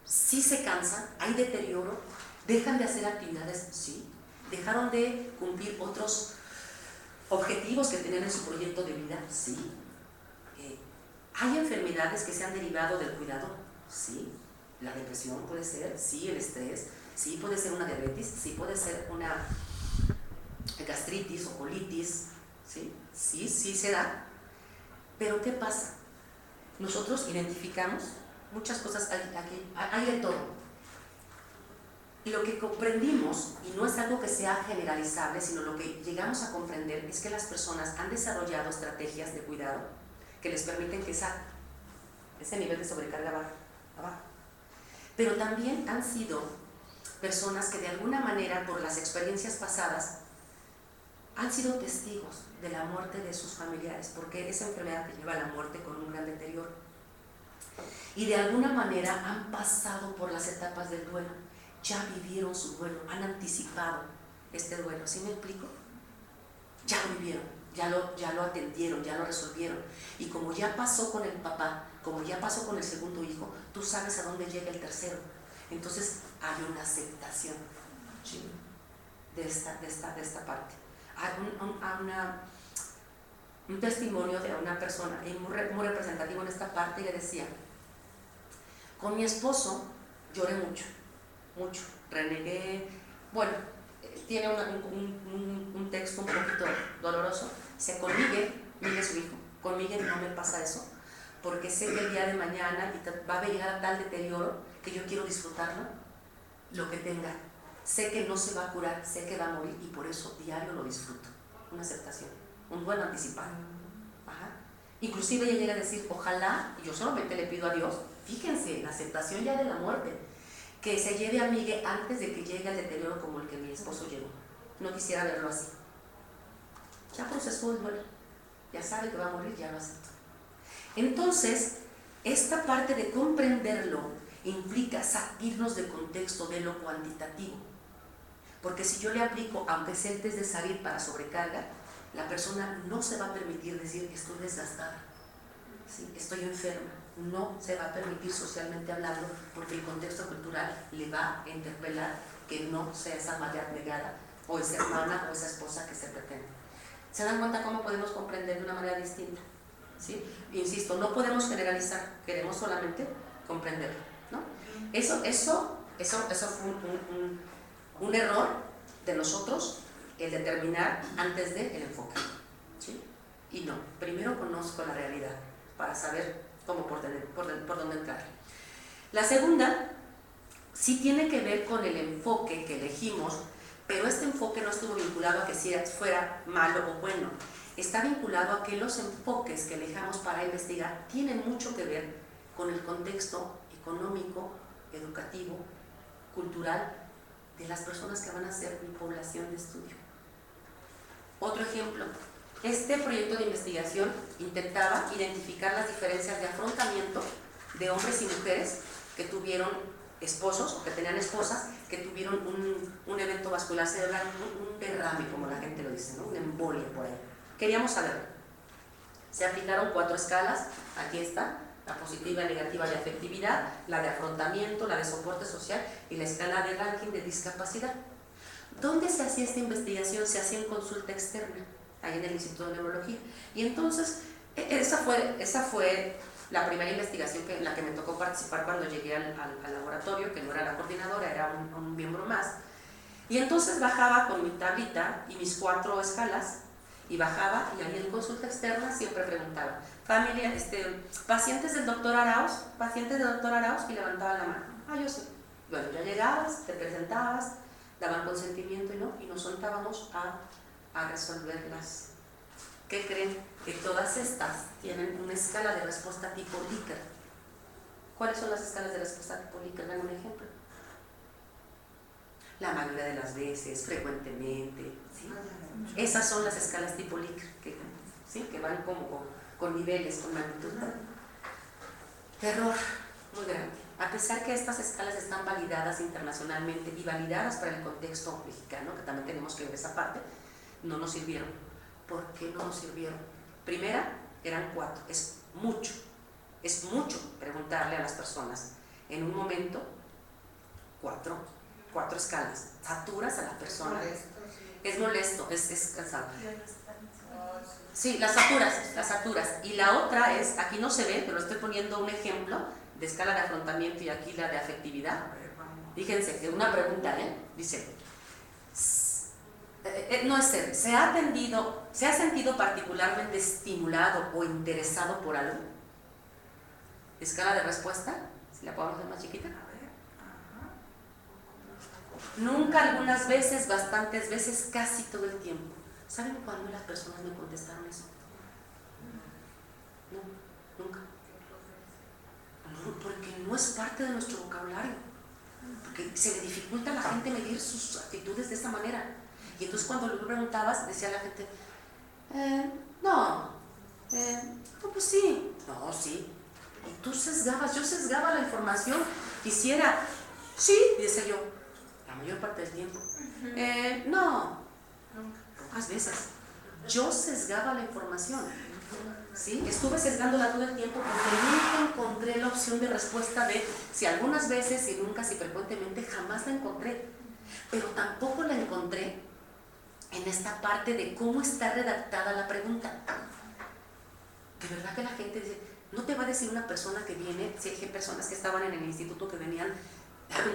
Sí se cansan, hay deterioro, dejan de hacer actividades, sí, dejaron de cumplir otros objetivos que tenían en su proyecto de vida, sí. Hay enfermedades que se han derivado del cuidado, sí. La depresión puede ser, sí, el estrés, sí puede ser una diabetes, sí puede ser una gastritis o colitis, sí se da. Pero ¿qué pasa? Nosotros identificamos muchas cosas aquí, hay de todo. Y lo que comprendimos, y no es algo que sea generalizable, sino lo que llegamos a comprender es que las personas han desarrollado estrategias de cuidado que les permiten que ese nivel de sobrecarga baja. Pero también han sido personas que de alguna manera, por las experiencias pasadas, han sido testigos de la muerte de sus familiares, porque esa enfermedad te lleva a la muerte con un gran deterioro. Y de alguna manera han pasado por las etapas del duelo, ya vivieron su duelo, han anticipado este duelo, ¿sí me explico? Ya lo vivieron, ya lo atendieron, ya lo resolvieron. Y como ya pasó con el papá, como ya pasó con el segundo hijo, tú sabes a dónde llega el tercero. Entonces hay una aceptación, ¿sí?, de esta parte. Hay un testimonio de una persona muy representativo en esta parte, que decía: con mi esposo lloré mucho, renegué, bueno, tiene un texto un poquito doloroso. Dice: con Miguel es su hijo, con Miguel no me pasa eso, porque sé que el día de mañana va a llegar a tal deterioro que yo quiero disfrutarlo, lo que tenga. Sé que no se va a curar, sé que va a morir y por eso diario lo disfruto. Una aceptación, un buen anticipado. Ajá. Inclusive ella llega a decir, ojalá, y yo solamente le pido a Dios, fíjense, la aceptación ya de la muerte, que se lleve a Miguel antes de que llegue al deterioro como el que mi esposo llegó. No quisiera verlo así. Ya procesó el duelo, ya sabe que va a morir, ya lo aceptó. Entonces, esta parte de comprenderlo implica salirnos del contexto de lo cuantitativo. Porque si yo le aplico, aunque sea el test de salir para sobrecarga, la persona no se va a permitir decir que estoy desgastada, ¿sí? Estoy enferma. No se va a permitir socialmente hablando porque el contexto cultural le va a interpelar que no sea esa madre abnegada o esa hermana o esa esposa que se pretende. ¿Se dan cuenta cómo podemos comprender de una manera distinta? ¿Sí? Insisto, no podemos generalizar, queremos solamente comprenderlo, ¿no? Eso fue un error de nosotros, el determinar antes del enfoque, ¿sí? Y no, primero conozco la realidad para saber cómo por dónde entrar. La segunda sí tiene que ver con el enfoque que elegimos, pero este enfoque no estuvo vinculado a que si fuera malo o bueno. Está vinculado a que los enfoques que elijamos para investigar tienen mucho que ver con el contexto económico, educativo, cultural de las personas que van a ser mi población de estudio. Otro ejemplo, este proyecto de investigación intentaba identificar las diferencias de afrontamiento de hombres y mujeres que tuvieron esposos o que tenían esposas que tuvieron un evento vascular cerebral, un derrame, como la gente lo dice, ¿no? Una embolia por ahí. Queríamos saberlo. Se aplicaron 4 escalas, aquí está, la positiva y negativa de afectividad, la de afrontamiento, la de soporte social y la escala de ranking de discapacidad. ¿Dónde se hacía esta investigación? Se hacía en consulta externa, ahí en el Instituto de Neurología. Y entonces, esa fue la primera investigación en la que me tocó participar cuando llegué al laboratorio, que no era la coordinadora, era un miembro más. Y entonces bajaba con mi tablita y mis 4 escalas, y bajaba, y ahí en consulta externa siempre preguntaba, familia, pacientes del doctor Arauz, y levantaban la mano. Yo sí. Bueno, ya llegabas, te presentabas, daban consentimiento y nos soltábamos a resolverlas. ¿Qué creen? Que todas estas tienen una escala de respuesta tipo Likert. ¿Cuáles son las escalas de respuesta tipo Likert? Dan un ejemplo. La mayoría de las veces, frecuentemente, ¿sí? Esas son las escalas tipo Likert, ¿sí? Que van como con niveles, con magnitud. Error muy grande. A pesar que estas escalas están validadas internacionalmente y validadas para el contexto mexicano, que también tenemos que ver esa parte, no nos sirvieron. ¿Por qué no nos sirvieron? Primera, eran 4, es mucho preguntarle a las personas. En un momento, 4 escalas, saturas a la persona. Es molesto, es cansado. Sí, las saturas. Y la otra es, aquí no se ve, pero estoy poniendo un ejemplo de escala de afrontamiento y aquí la de afectividad. Fíjense, que una pregunta, dice, no es ser, ¿se ha sentido particularmente estimulado o interesado por algo? Escala de respuesta, si la podemos hacer más chiquita. Nunca, algunas veces, bastantes veces, casi todo el tiempo. ¿Saben cuándo las personas me contestaron eso? No, nunca. No, porque no es parte de nuestro vocabulario. Porque se le dificulta a la gente medir sus actitudes de esa manera. Y entonces cuando le preguntabas, decía la gente, no, pues sí. No, sí. Y tú sesgabas, yo sesgaba la información, quisiera, sí, decía yo, la mayor parte del tiempo. No, pocas veces. Yo sesgaba la información, ¿sí? Estuve sesgándola todo el tiempo porque nunca encontré la opción de respuesta de si algunas veces, y nunca, si frecuentemente, jamás la encontré. Pero tampoco la encontré en esta parte de cómo está redactada la pregunta. De verdad que la gente dice, no te va a decir una persona que viene, si hay personas que estaban en el instituto que venían,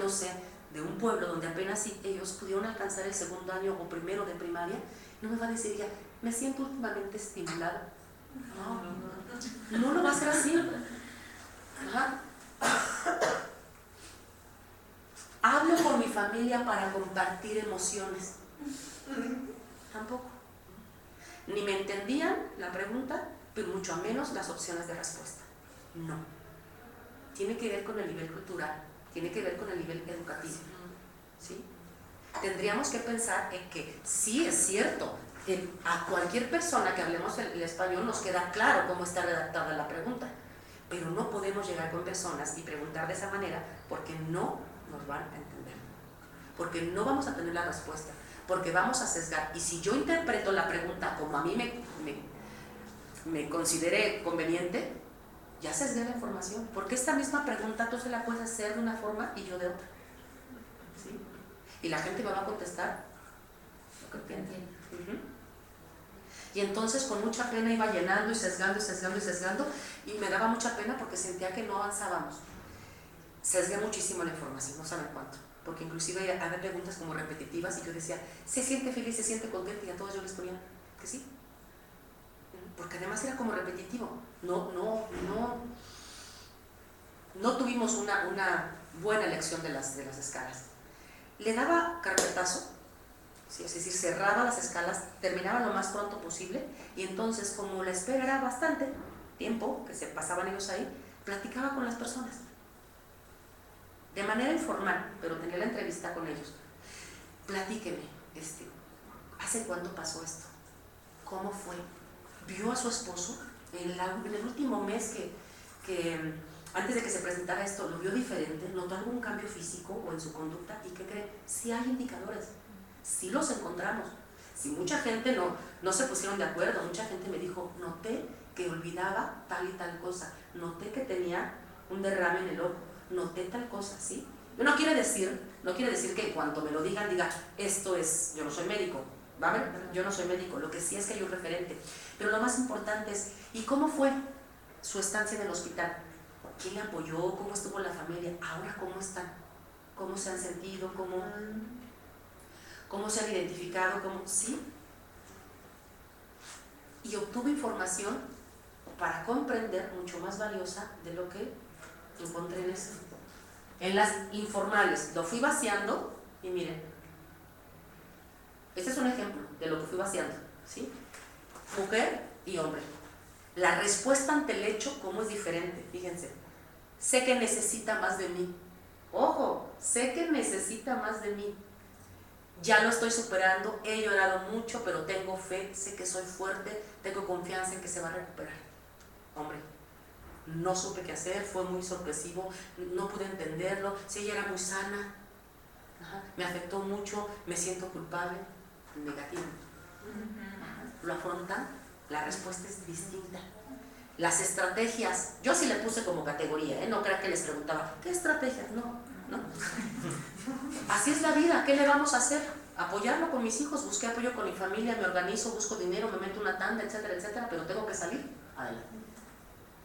no sé, de un pueblo donde apenas si ellos pudieron alcanzar el 2º año o primero de primaria, no me va a decir ya, me siento últimamente estimulado. No lo va a hacer así. para compartir emociones. Tampoco. Ni me entendían la pregunta, pero mucho menos las opciones de respuesta. No. Tiene que ver con el nivel cultural, tiene que ver con el nivel educativo. ¿Sí? Tendríamos que pensar en que sí es cierto, a cualquier persona que hablemos el español nos queda claro cómo está redactada la pregunta, pero no podemos llegar con personas y preguntar de esa manera porque no nos van a entender, porque no vamos a tener la respuesta, porque vamos a sesgar. Y si yo interpreto la pregunta como a mí me considere conveniente, ya sesgué la información, porque esta misma pregunta tú se la puedes hacer de una forma y yo de otra. ¿Sí? Y la gente me va a contestar lo que entiende. Y entonces con mucha pena iba llenando y sesgando y sesgando y sesgando, y me daba mucha pena porque sentía que no avanzábamos. Sesgué muchísimo la información, no saben cuánto, porque inclusive había preguntas como repetitivas y yo decía, ¿se siente feliz, se siente contento? Y a todos yo les ponía que sí, porque además era como repetitivo. No tuvimos una buena elección de las escalas. Le daba carpetazo, ¿sí? Es decir, cerraba las escalas, terminaba lo más pronto posible, y entonces, como la espera era bastante tiempo que se pasaban ellos ahí, platicaba con las personas de manera informal, pero tenía la entrevista con ellos. Platíqueme, ¿hace cuánto pasó esto? ¿Cómo fue? ¿Vio a su esposo en el último mes que antes de que se presentara esto, lo vio diferente? ¿Notó algún cambio físico o en su conducta? ¿Y qué cree? Sí hay indicadores, sí los encontramos. Si mucha gente no se pusieron de acuerdo, mucha gente me dijo, noté que olvidaba tal y tal cosa, noté que tenía un derrame en el ojo, noté tal cosa, ¿sí? No quiere decir que en cuanto me lo digan, diga, esto es, yo no soy médico, ¿vale? Yo no soy médico, lo que sí es que hay un referente. Pero lo más importante es, ¿y cómo fue su estancia en el hospital? ¿Quién le apoyó? ¿Cómo estuvo la familia? Ahora, ¿cómo están? ¿Cómo se han sentido? ¿Cómo se han identificado? ¿Sí? Y obtuve información para comprender mucho más valiosa de lo que encontré en eso. En las informales lo fui vaciando y miren, este es un ejemplo de lo que fui vaciando, ¿sí? Mujer y hombre. La respuesta ante el hecho, ¿cómo es diferente? Fíjense, sé que necesita más de mí. Ojo, sé que necesita más de mí. Ya lo estoy superando, he llorado mucho, pero tengo fe, sé que soy fuerte, tengo confianza en que se va a recuperar. Hombre, no supe qué hacer, fue muy sorpresivo, no pude entenderlo, si ella era muy sana, me afectó mucho, me siento culpable, negativo. Lo afrontan, la respuesta es distinta. Las estrategias, yo sí le puse como categoría, no crean que les preguntaba, ¿qué estrategias? No. Así es la vida, ¿qué le vamos a hacer? Apoyarlo con mis hijos, busqué apoyo con mi familia, me organizo, busco dinero, me meto una tanda, etcétera, etcétera, pero tengo que salir adelante.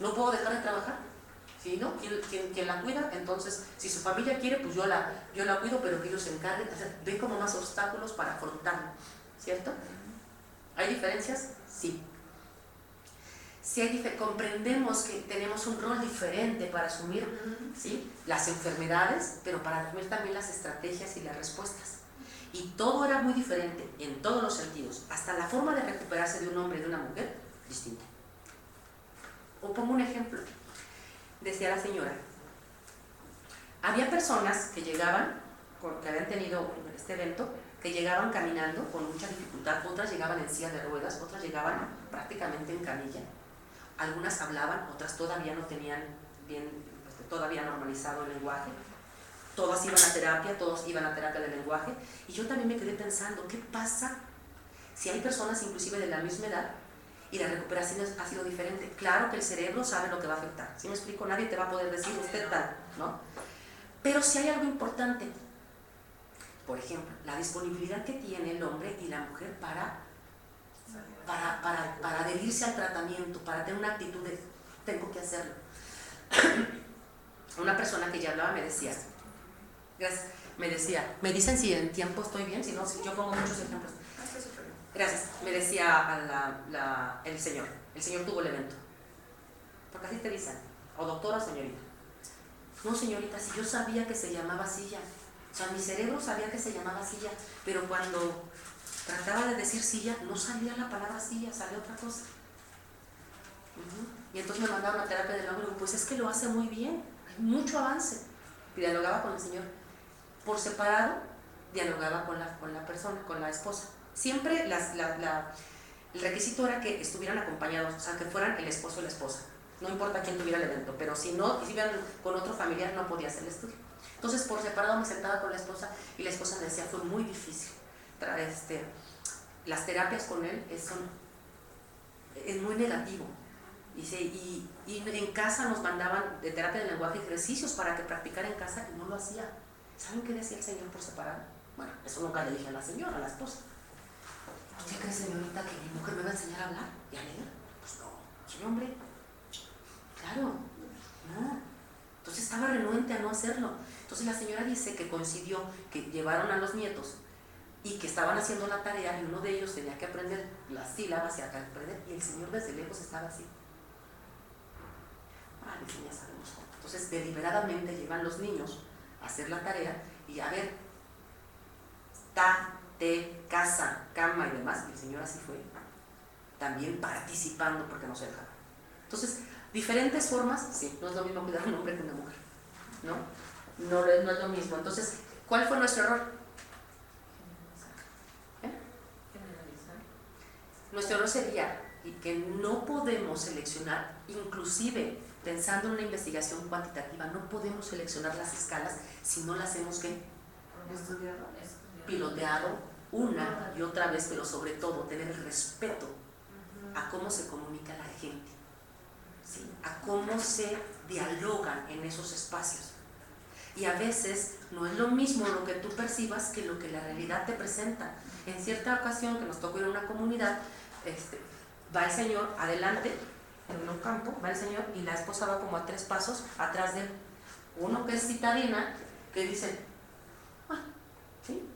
No puedo dejar de trabajar, ¿sí? ¿No? ¿Quién la cuida? Entonces, si su familia quiere, pues yo la cuido, pero que ellos se encarguen. O sea, ven como más obstáculos para afrontarlo, ¿cierto? ¿Hay diferencias? Sí. Comprendemos que tenemos un rol diferente para asumir, ¿sí?, las enfermedades, pero para asumir también las estrategias y las respuestas. Y todo era muy diferente en todos los sentidos, hasta la forma de recuperarse de un hombre y de una mujer, distinta. O pongo un ejemplo, decía la señora, había personas que llegaban, que habían tenido este evento, que llegaban caminando con mucha dificultad, otras llegaban en silla de ruedas, otras llegaban prácticamente en camilla. Algunas hablaban, otras todavía no tenían bien, todavía normalizado el lenguaje. Todas iban a terapia, todos iban a terapia de lenguaje. Y yo también me quedé pensando, ¿qué pasa si hay personas inclusive de la misma edad y la recuperación ha sido diferente? Claro que el cerebro sabe lo que va a afectar. ¿Sí me explico? Nadie te va a poder decir, usted tal, ¿no? Pero si hay algo importante, por ejemplo, la disponibilidad que tiene el hombre y la mujer para adherirse al tratamiento, para tener una actitud de tengo que hacerlo. Una persona que ya hablaba me decía, gracias, me dicen si en tiempo estoy bien, si no, si yo pongo muchos ejemplos. Gracias, me decía el señor tuvo el evento, porque así te dicen, o doctora o señorita. No, señorita, si yo sabía que se llamaba así ya, O sea, mi cerebro sabía que se llamaba silla, pero cuando trataba de decir silla, no salía la palabra silla, salía otra cosa. Y entonces me mandaron a terapia de lenguaje y digo, pues es que lo hace muy bien, hay mucho avance. Y dialogaba con el señor. Por separado, dialogaba con la persona, con la esposa. Siempre el requisito era que estuvieran acompañados, o sea, que fueran el esposo y la esposa. No importa quién tuviera el evento, pero si no, si iban con otro familiar, no podía hacer el estudio. Entonces, por separado me sentaba con la esposa y la esposa me decía, fue muy difícil. Las terapias con él es muy negativo. Y en casa nos mandaban de terapia de lenguaje ejercicios para que practicara en casa y no lo hacía. ¿Saben qué decía el señor por separado? Bueno, eso nunca le dije a la señora, a la esposa. ¿Usted cree, señorita, que mi mujer me va a enseñar a hablar y a leer? Pues no, soy hombre. Claro, no. Entonces estaba renuente a no hacerlo. Entonces la señora dice que coincidió que llevaron a los nietos y que estaban haciendo la tarea y uno de ellos tenía que aprender las sílabas y aprender, y el señor desde lejos estaba así. Dice, ya sabemos cómo. Entonces deliberadamente llevan los niños a hacer la tarea y a ver, casa, cama y demás, y el señor así fue, también participando porque no se dejaba. Entonces, diferentes formas, sí, no es lo mismo cuidar a un hombre que una mujer, no es lo mismo. Entonces, ¿cuál fue nuestro error? Nuestro error sería que no podemos seleccionar, inclusive pensando en una investigación cuantitativa, no podemos seleccionar las escalas si no las hemos piloteado una y otra vez, pero sobre todo tener respeto a cómo se comunica la gente, ¿sí? A cómo se dialogan en esos espacios. Y a veces no es lo mismo lo que tú percibas que lo que la realidad te presenta. En cierta ocasión que nos tocó ir a una comunidad, va el señor adelante, en un campo, va el señor y la esposa va como a 3 pasos atrás de él. Uno que es citadina, que dice, ¿sí?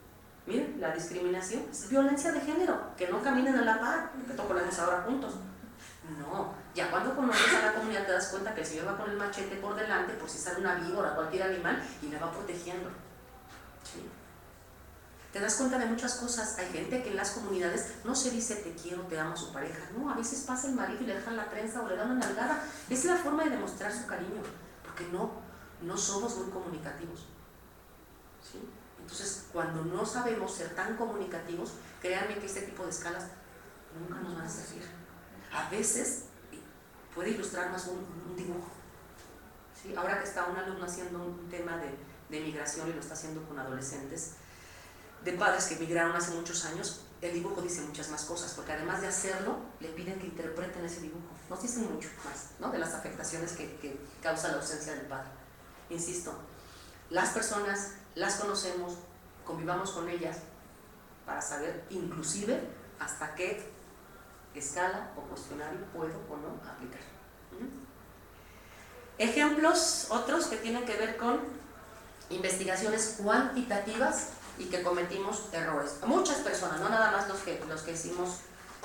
Miren, la discriminación es violencia de género, que no caminen a la par, que todos ponemos ahora juntos. No, ya cuando conoces a la comunidad te das cuenta que el señor va con el machete por delante por si sale una víbora o cualquier animal y la va protegiendo. ¿Sí? Te das cuenta de muchas cosas. Hay gente que en las comunidades no se dice te quiero, te amo a su pareja. No, a veces pasa el marido y le dejan la trenza o le dan una nalgada. Es la forma de demostrar su cariño, porque no somos muy comunicativos. ¿Sí? Entonces, cuando no sabemos ser tan comunicativos, créanme que este tipo de escalas nunca nos van a servir. A veces puede ilustrar más un dibujo. ¿Sí? Ahora que está un alumno haciendo un tema de migración y lo está haciendo con adolescentes, de padres que migraron hace muchos años, el dibujo dice muchas más cosas, porque además de hacerlo, le piden que interpreten ese dibujo. Nos dicen mucho más, ¿no? De las afectaciones que causa la ausencia del padre. Insisto, las personas las conocemos, convivamos con ellas para saber inclusive hasta qué escala o cuestionario puedo o no aplicar. Ejemplos otros que tienen que ver con investigaciones cuantitativas y que cometimos errores. Muchas personas, no nada más los que hicimos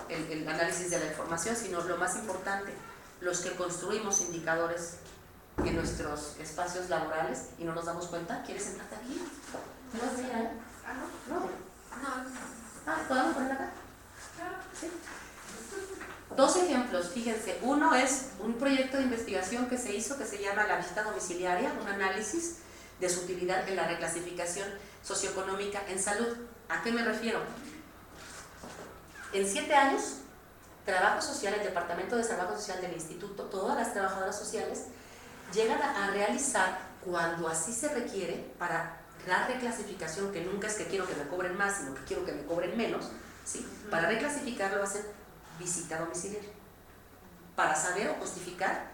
el análisis de la información, sino lo más importante, los que construimos indicadores en nuestros espacios laborales y no nos damos cuenta. ¿Quieres sentarte aquí? ¿No es mía, No. ¿Podemos poner acá? Sí. 2 ejemplos, fíjense. Uno es un proyecto de investigación que se hizo que se llama la visita domiciliaria, un análisis de su utilidad en la reclasificación socioeconómica en salud. ¿A qué me refiero? En 7 años, Trabajo Social, el Departamento de Trabajo Social del Instituto, todas las trabajadoras sociales llegan a realizar, cuando así se requiere, para la reclasificación, que nunca es que quiero que me cobren más, sino que quiero que me cobren menos, ¿sí? Para reclasificarlo va a ser visita domiciliaria, para saber o justificar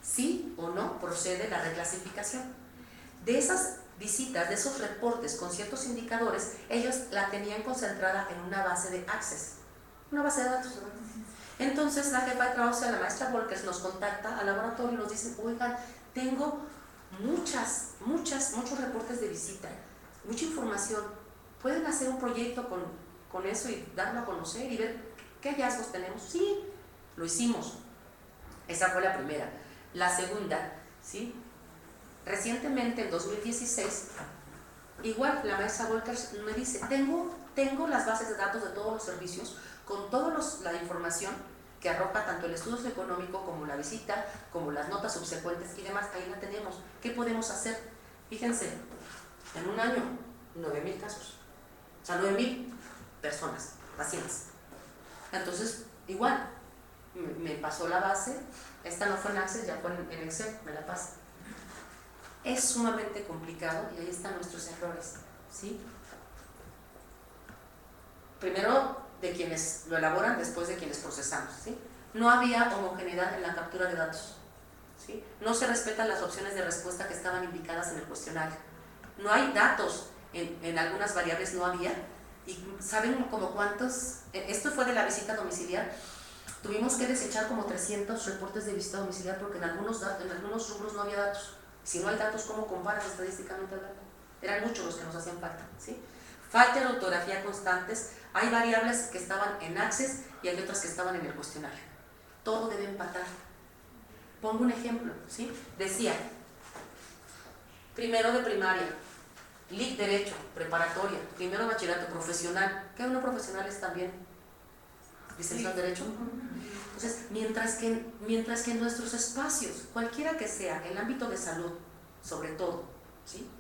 si o no procede la reclasificación. De esas visitas, de esos reportes con ciertos indicadores, ellos la tenían concentrada en una base de Access, una base de datos. Entonces la jefa de trabajo, la maestra Volkers, nos contacta al laboratorio y nos dice, oigan, tengo muchos reportes de visita, mucha información, ¿pueden hacer un proyecto con eso y darlo a conocer y ver qué hallazgos tenemos? Sí, lo hicimos. Esa fue la primera. La segunda, ¿sí? Recientemente, en 2016, igual la maestra Volkers me dice, tengo las bases de datos de todos los servicios, con toda la información que arroja tanto el estudio socioeconómico como la visita, como las notas subsecuentes y demás, ahí la tenemos. ¿Qué podemos hacer? Fíjense, en un año, 9,000 casos, o sea, 9,000 personas, pacientes. Entonces, igual, me pasó la base, esta no fue en Access, ya fue en Excel, me la pasa. Es sumamente complicado y ahí están nuestros errores, ¿sí? Primero de quienes lo elaboran, después de quienes procesamos, ¿sí? No había homogeneidad en la captura de datos, ¿sí? No se respetan las opciones de respuesta que estaban indicadas en el cuestionario. No hay datos en algunas variables, no había. Y ¿saben como cuántos? Esto fue de la visita domiciliar. Tuvimos que desechar como 300 reportes de visita domiciliar porque en algunos rubros no había datos. Si no hay datos, ¿cómo comparas estadísticamente hablando? Eran muchos los que nos hacían falta, ¿sí? Falta de ortografía constantes. Hay variables que estaban en Access y hay otras que estaban en el cuestionario. Todo debe empatar. Pongo un ejemplo, ¿sí? Decía, primero de primaria, LIC Derecho, preparatoria, primero de bachillerato, profesional. ¿Qué uno profesional es también? ¿Licenciado en Derecho? Entonces, mientras que en nuestros espacios, cualquiera que sea, el ámbito de salud, sobre todo, ¿sí?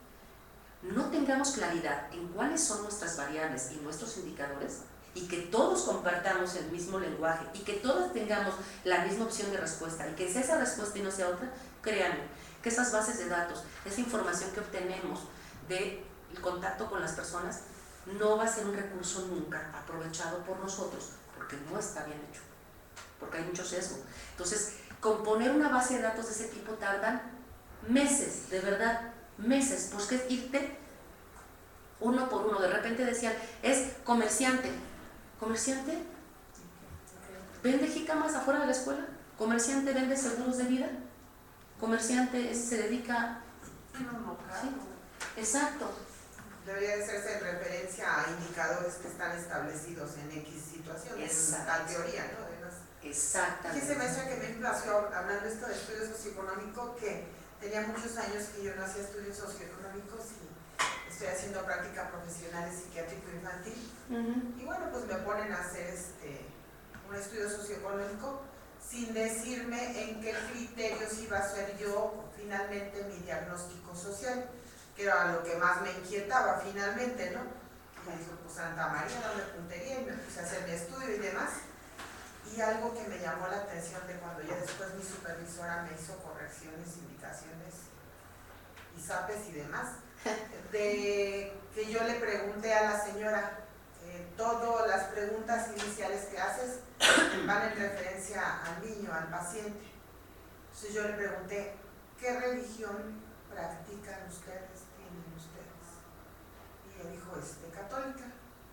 No tengamos claridad en cuáles son nuestras variables y nuestros indicadores, y que todos compartamos el mismo lenguaje, y que todos tengamos la misma opción de respuesta, y que sea esa respuesta y no sea otra, créanme, que esas bases de datos, esa información que obtenemos del contacto con las personas, no va a ser un recurso nunca aprovechado por nosotros, porque no está bien hecho, porque hay mucho sesgo. Entonces, componer una base de datos de ese tipo tardan meses, de verdad, meses, pues que es irte uno por uno. De repente decían, es comerciante, vende jícamas afuera de la escuela, comerciante vende seguros de vida, comerciante se dedica, ¿sí? Exacto. Debería de hacerse en referencia a indicadores que están establecidos en X situaciones, en tal teoría, ¿no? Además, exactamente. Fíjese, maestra, que me impactó hablando esto de estudio socioeconómico, que tenía muchos años que yo no hacía estudios socioeconómicos y estoy haciendo práctica profesional de psiquiátrico infantil. Y bueno, pues me ponen a hacer un estudio socioeconómico sin decirme en qué criterios iba a ser yo finalmente mi diagnóstico social, que era lo que más me inquietaba finalmente, ¿no? Y me dijo, pues Santa María, dame puntería, y me puse a hacer mi estudio y demás. Y algo que me llamó la atención de cuando ya después mi supervisora me hizo correcciones, indicaciones, ISAPES y demás, de que yo le pregunté a la señora, todas las preguntas iniciales que haces van en referencia al niño, al paciente. Entonces yo le pregunté, ¿qué religión practican ustedes, tienen ustedes? Y ella dijo, católica,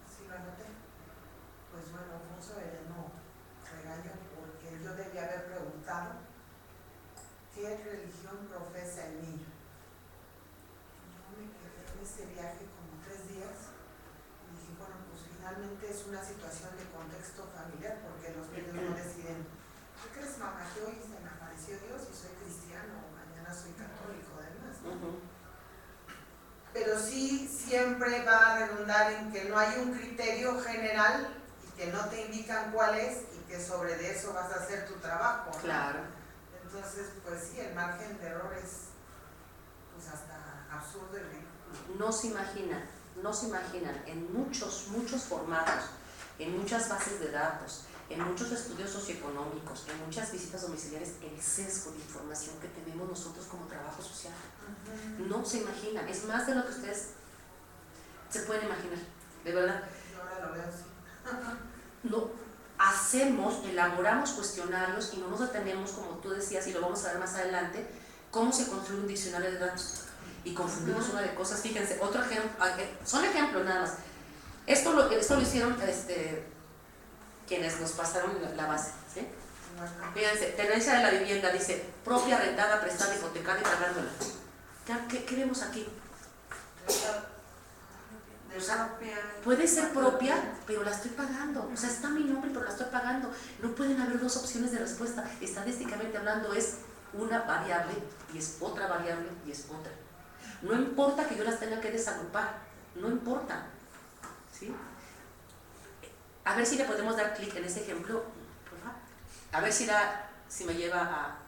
así lo anoté. Pues bueno, Alfonso Eleno regaño porque yo debía haber preguntado ¿qué religión profesa el niño? Yo me quedé en ese viaje como 3 días y dije, bueno, pues finalmente es una situación de contexto familiar porque los niños no deciden, ¿qué crees, mamá? Que hoy se me apareció Dios y soy cristiano o mañana soy católico además, ¿no? Pero sí siempre va a redundar en que no hay un criterio general y que no te indican cuál es y que sobre de eso vas a hacer tu trabajo, ¿no? Claro. Entonces, pues sí, el margen de error es pues hasta absurdo y ridículo. No se imaginan en muchos formatos, en muchas bases de datos, en muchos estudios socioeconómicos, en muchas visitas domiciliares, el sesgo de información que tenemos nosotros como trabajo social. No se imaginan, es más de lo que ustedes se pueden imaginar, de verdad. Yo ahora lo veo así. No, elaboramos cuestionarios y no nos detenemos, como tú decías, y lo vamos a ver más adelante, cómo se construye un diccionario de datos. Y confundimos una de cosas, fíjense, otro ejemplo, son ejemplos nada más. Esto lo hicieron quienes nos pasaron la base, ¿sí? Fíjense, tenencia de la vivienda, dice, propia, rentada, prestada, hipotecada y pagándola. ¿Qué vemos aquí? O sea, puede ser propia, pero la estoy pagando. O sea, está mi nombre, pero la estoy pagando. No pueden haber dos opciones de respuesta. Estadísticamente hablando es una variable y es otra variable y es otra. No importa que yo las tenga que desagrupar, no importa, ¿sí? A ver si le podemos dar clic en ese ejemplo, por favor. A ver si me lleva a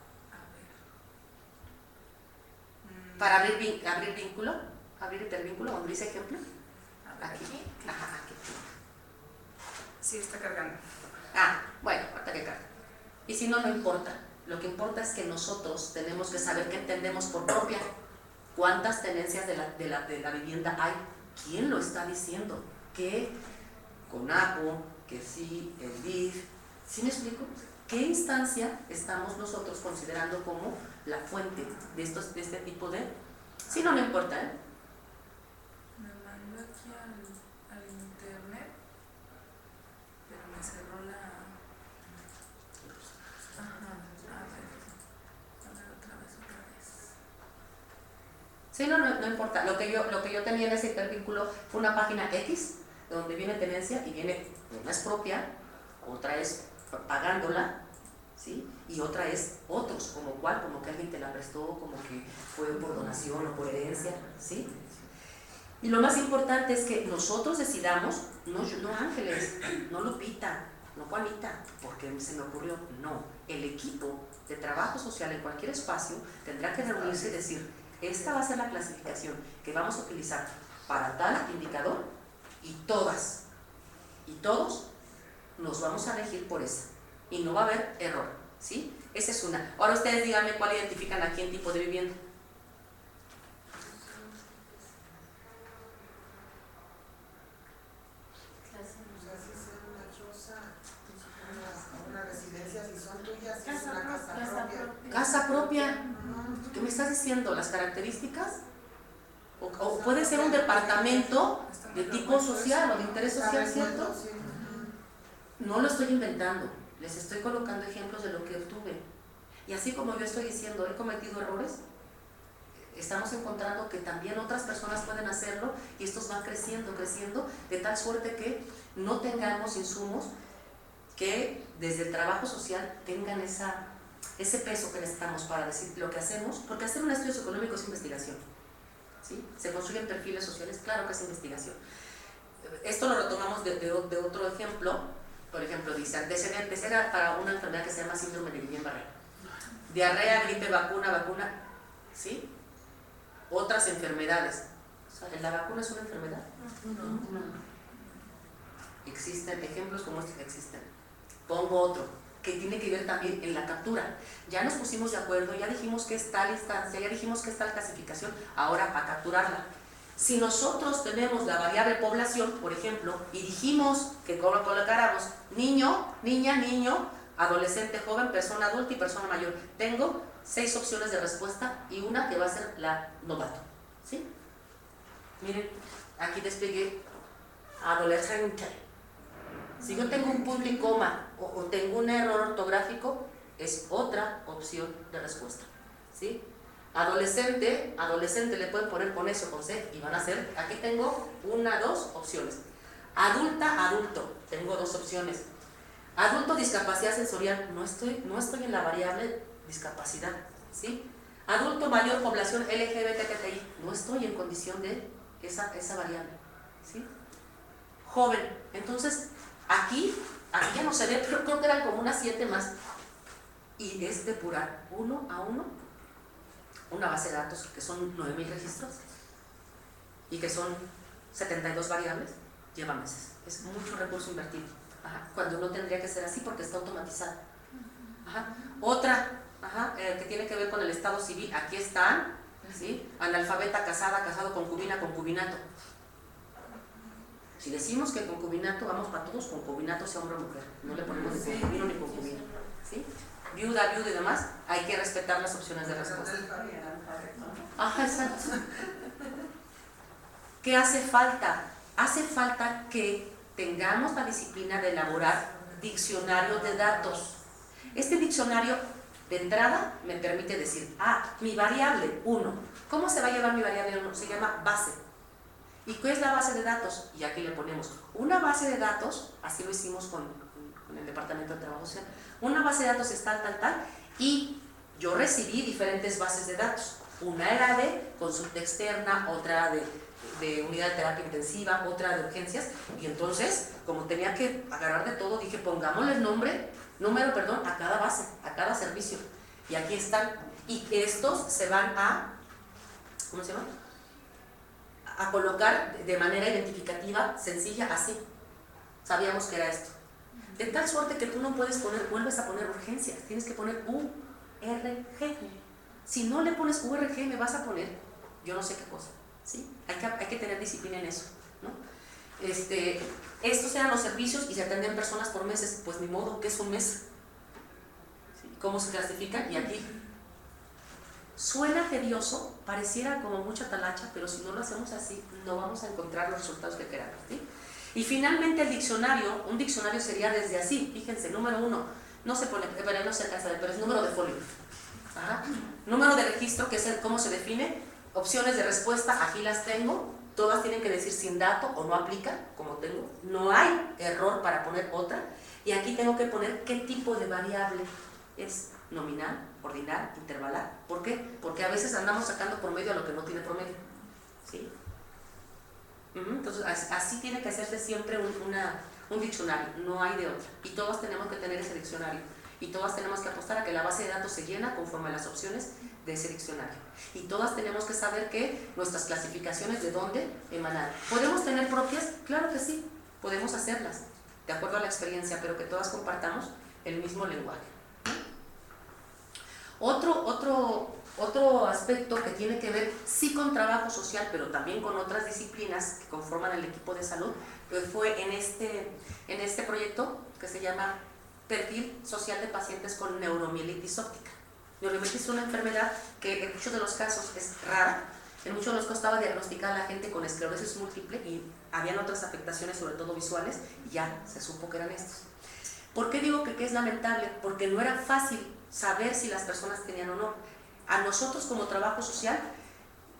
para abrir vínculo, abrir hipervínculo, donde dice ejemplo. Aquí. Ajá, aquí. Sí, está cargando. Bueno, ahorita que carga. Y si no, no importa. Lo que importa es que nosotros tenemos que saber qué entendemos por propia. ¿Cuántas tenencias de la vivienda hay? ¿Quién lo está diciendo? ¿Qué? CONAPO, que sí, el DIF. ¿Sí me explico? ¿Qué instancia estamos nosotros considerando como la fuente de este tipo de...? Sí, no me importa, ¿eh? Me mandó aquí al internet, pero me cerró la... Ajá, a ver, otra vez. Sí, no importa. Lo que yo tenía en ese hipervínculo fue una página X, donde viene tenencia y viene, una es propia, otra es pagándola, ¿sí? Y otra es otros, como que alguien te la prestó, como que fue por donación o por herencia, ¿sí? Y lo más importante es que nosotros decidamos, no Ángeles, no Lupita, no Juanita, porque se me ocurrió, no, el equipo de trabajo social en cualquier espacio tendrá que reunirse y decir, esta va a ser la clasificación que vamos a utilizar para tal indicador y todas y todos nos vamos a regir por esa y no va a haber error, ¿sí? Esa es una. Ahora ustedes díganme cuál identifican aquí en tipo de vivienda. Una residencia, si son tuyas, si es una casa propia. Casa propia. ¿Qué me estás diciendo? ¿Las características? O puede ser un departamento de tipo social o de interés social, ¿cierto? No lo estoy inventando, les estoy colocando ejemplos de lo que obtuve. Y así como yo estoy diciendo, he cometido errores, estamos encontrando que también otras personas pueden hacerlo y estos van creciendo, de tal suerte que no tengamos insumos que desde el trabajo social tengan ese peso que necesitamos para decir lo que hacemos, porque hacer un estudio socioeconómico es investigación, ¿sí? Se construyen perfiles sociales, claro que es investigación. Esto lo retomamos de otro ejemplo. Por ejemplo, dice, antecedentes para una enfermedad que se llama síndrome de Guillain-Barré. Diarrea, gripe, vacuna, ¿sí? Otras enfermedades. O sea, ¿la vacuna es una enfermedad? No. Existen ejemplos como estos que existen. Pongo otro, que tiene que ver también en la captura. Ya nos pusimos de acuerdo, ya dijimos que es tal instancia, ya dijimos que es tal clasificación, ahora a capturarla. Si nosotros tenemos la variable población, por ejemplo, y dijimos que colocáramos niño, niña, niño, adolescente, joven, persona adulta y persona mayor, tengo 6 opciones de respuesta y una que va a ser la novato, ¿sí? Miren, aquí despegué adolescente. Si yo tengo un punto y coma o tengo un error ortográfico, es otra opción de respuesta, ¿sí? Adolescente, le pueden poner con S o con C y van a ser, aquí tengo 2 opciones. Adulta, adulto, tengo 2 opciones. Adulto, discapacidad sensorial, no estoy en la variable discapacidad, ¿sí? Adulto mayor, población LGBTQI, no estoy en condición de esa variable, ¿sí? Joven, entonces aquí ya no se ve, pero creo que eran como unas 7 más. Y es depurar uno a uno una base de datos que son 9,000 registros y que son 72 variables, lleva meses. Es mucho recurso invertido. Cuando no tendría que ser así porque está automatizado. Otra, que tiene que ver con el estado civil, aquí están, ¿sí? Analfabeta, casada, casado, concubina, concubinato. Si decimos que concubinato, vamos para todos concubinato, sea hombre o mujer, no le ponemos ni concubino ni concubina, ¿sí? Viuda, viuda y demás, hay que respetar las opciones de respuesta. Exacto. ¿Qué hace falta? Hace falta que tengamos la disciplina de elaborar diccionarios de datos. Este diccionario, de entrada, me permite decir, mi variable 1. ¿Cómo se va a llamar mi variable 1? Se llama base. ¿Y qué es la base de datos? Y aquí le ponemos una base de datos, así lo hicimos con el Departamento de Trabajo Social. Una base de datos es tal, y yo recibí diferentes bases de datos. Una era de consulta externa, otra de unidad de terapia intensiva, otra de urgencias, y entonces, como tenía que agarrar de todo, dije, pongámosle número, a cada base, a cada servicio. Y aquí están. Y estos se van a, ¿cómo se llama? A colocar de manera identificativa, sencilla, así. Sabíamos que era esto. De tal suerte que tú no puedes vuelves a poner urgencias, tienes que poner URG. Si no le pones URG, me vas a poner yo no sé qué cosa, ¿sí? Hay que tener disciplina en eso, ¿no? Estos eran los servicios y se atendían personas por meses. Pues ni modo, ¿qué es un mes? ¿Sí? ¿Cómo se clasifican? Y aquí suena tedioso, pareciera como mucha talacha, pero si no lo hacemos así, no vamos a encontrar los resultados que queramos, ¿sí? Y finalmente el diccionario, un diccionario sería desde así, fíjense, número 1, no se pone, no se alcanza a ver, pero es número de folio. Ajá. Número de registro, que es cómo se define, opciones de respuesta, aquí las tengo, todas tienen que decir sin dato o no aplica, como tengo, no hay error para poner otra, y aquí tengo que poner qué tipo de variable es, nominal, ordinal, intervalar. ¿Por qué? Porque a veces andamos sacando promedio a lo que no tiene promedio, ¿sí? Entonces así tiene que hacerse siempre un diccionario, no hay de otra, y todos tenemos que tener ese diccionario, y todas tenemos que apostar a que la base de datos se llena conforme a las opciones de ese diccionario, y todas tenemos que saber que nuestras clasificaciones de dónde emanan. ¿Podemos tener propias? Claro que sí, podemos hacerlas de acuerdo a la experiencia, pero que todas compartamos el mismo lenguaje. Otro aspecto que tiene que ver sí con trabajo social, pero también con otras disciplinas que conforman el equipo de salud, pues fue en este proyecto que se llama Perfil Social de Pacientes con Neuromielitis Óptica. Neuromielitis es una enfermedad que en muchos de los casos es rara, en muchos de los casos estaba diagnosticada la gente con esclerosis múltiple y habían otras afectaciones, sobre todo visuales, y ya se supo que eran estos. ¿Por qué digo que es lamentable? Porque no era fácil saber si las personas tenían o no. A nosotros como trabajo social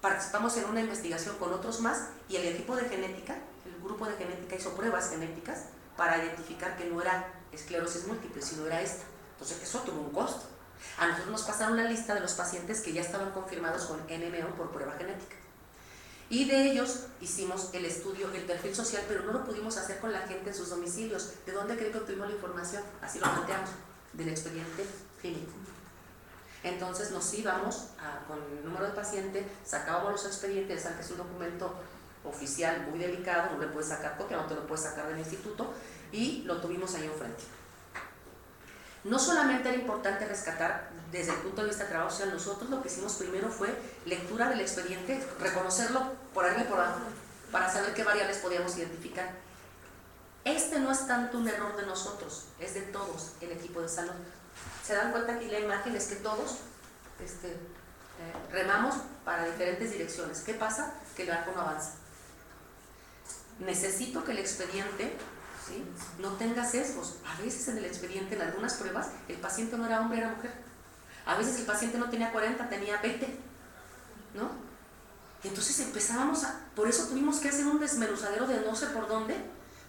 participamos en una investigación con otros más y el equipo de genética, el grupo de genética hizo pruebas genéticas para identificar que no era esclerosis múltiple, sino era esta. Entonces eso tuvo un costo. A nosotros nos pasaron la lista de los pacientes que ya estaban confirmados con NMO por prueba genética. Y de ellos hicimos el estudio, el perfil social, pero no lo pudimos hacer con la gente en sus domicilios. ¿De dónde creen que obtuvimos la información? Así lo planteamos, del expediente clínico. Entonces nos íbamos con el número de paciente, sacábamos los expedientes, que es un documento oficial muy delicado, no le puedes sacar copia, no te lo puedes sacar del instituto, y lo tuvimos ahí enfrente. No solamente era importante rescatar desde el punto de vista de trabajo social, nosotros lo que hicimos primero fue lectura del expediente, reconocerlo por arriba y por abajo, para saber qué variables podíamos identificar. Este no es tanto un error de nosotros, es de todos, el equipo de salud. Se dan cuenta aquí la imagen es que todos remamos para diferentes direcciones. ¿Qué pasa? Que el barco no avanza. Necesito que el expediente, ¿sí?, no tenga sesgos. A veces en el expediente, en algunas pruebas, el paciente no era hombre, era mujer. A veces el paciente no tenía 40, tenía 20, ¿no? Entonces empezábamos por eso tuvimos que hacer un desmenuzadero de no sé por dónde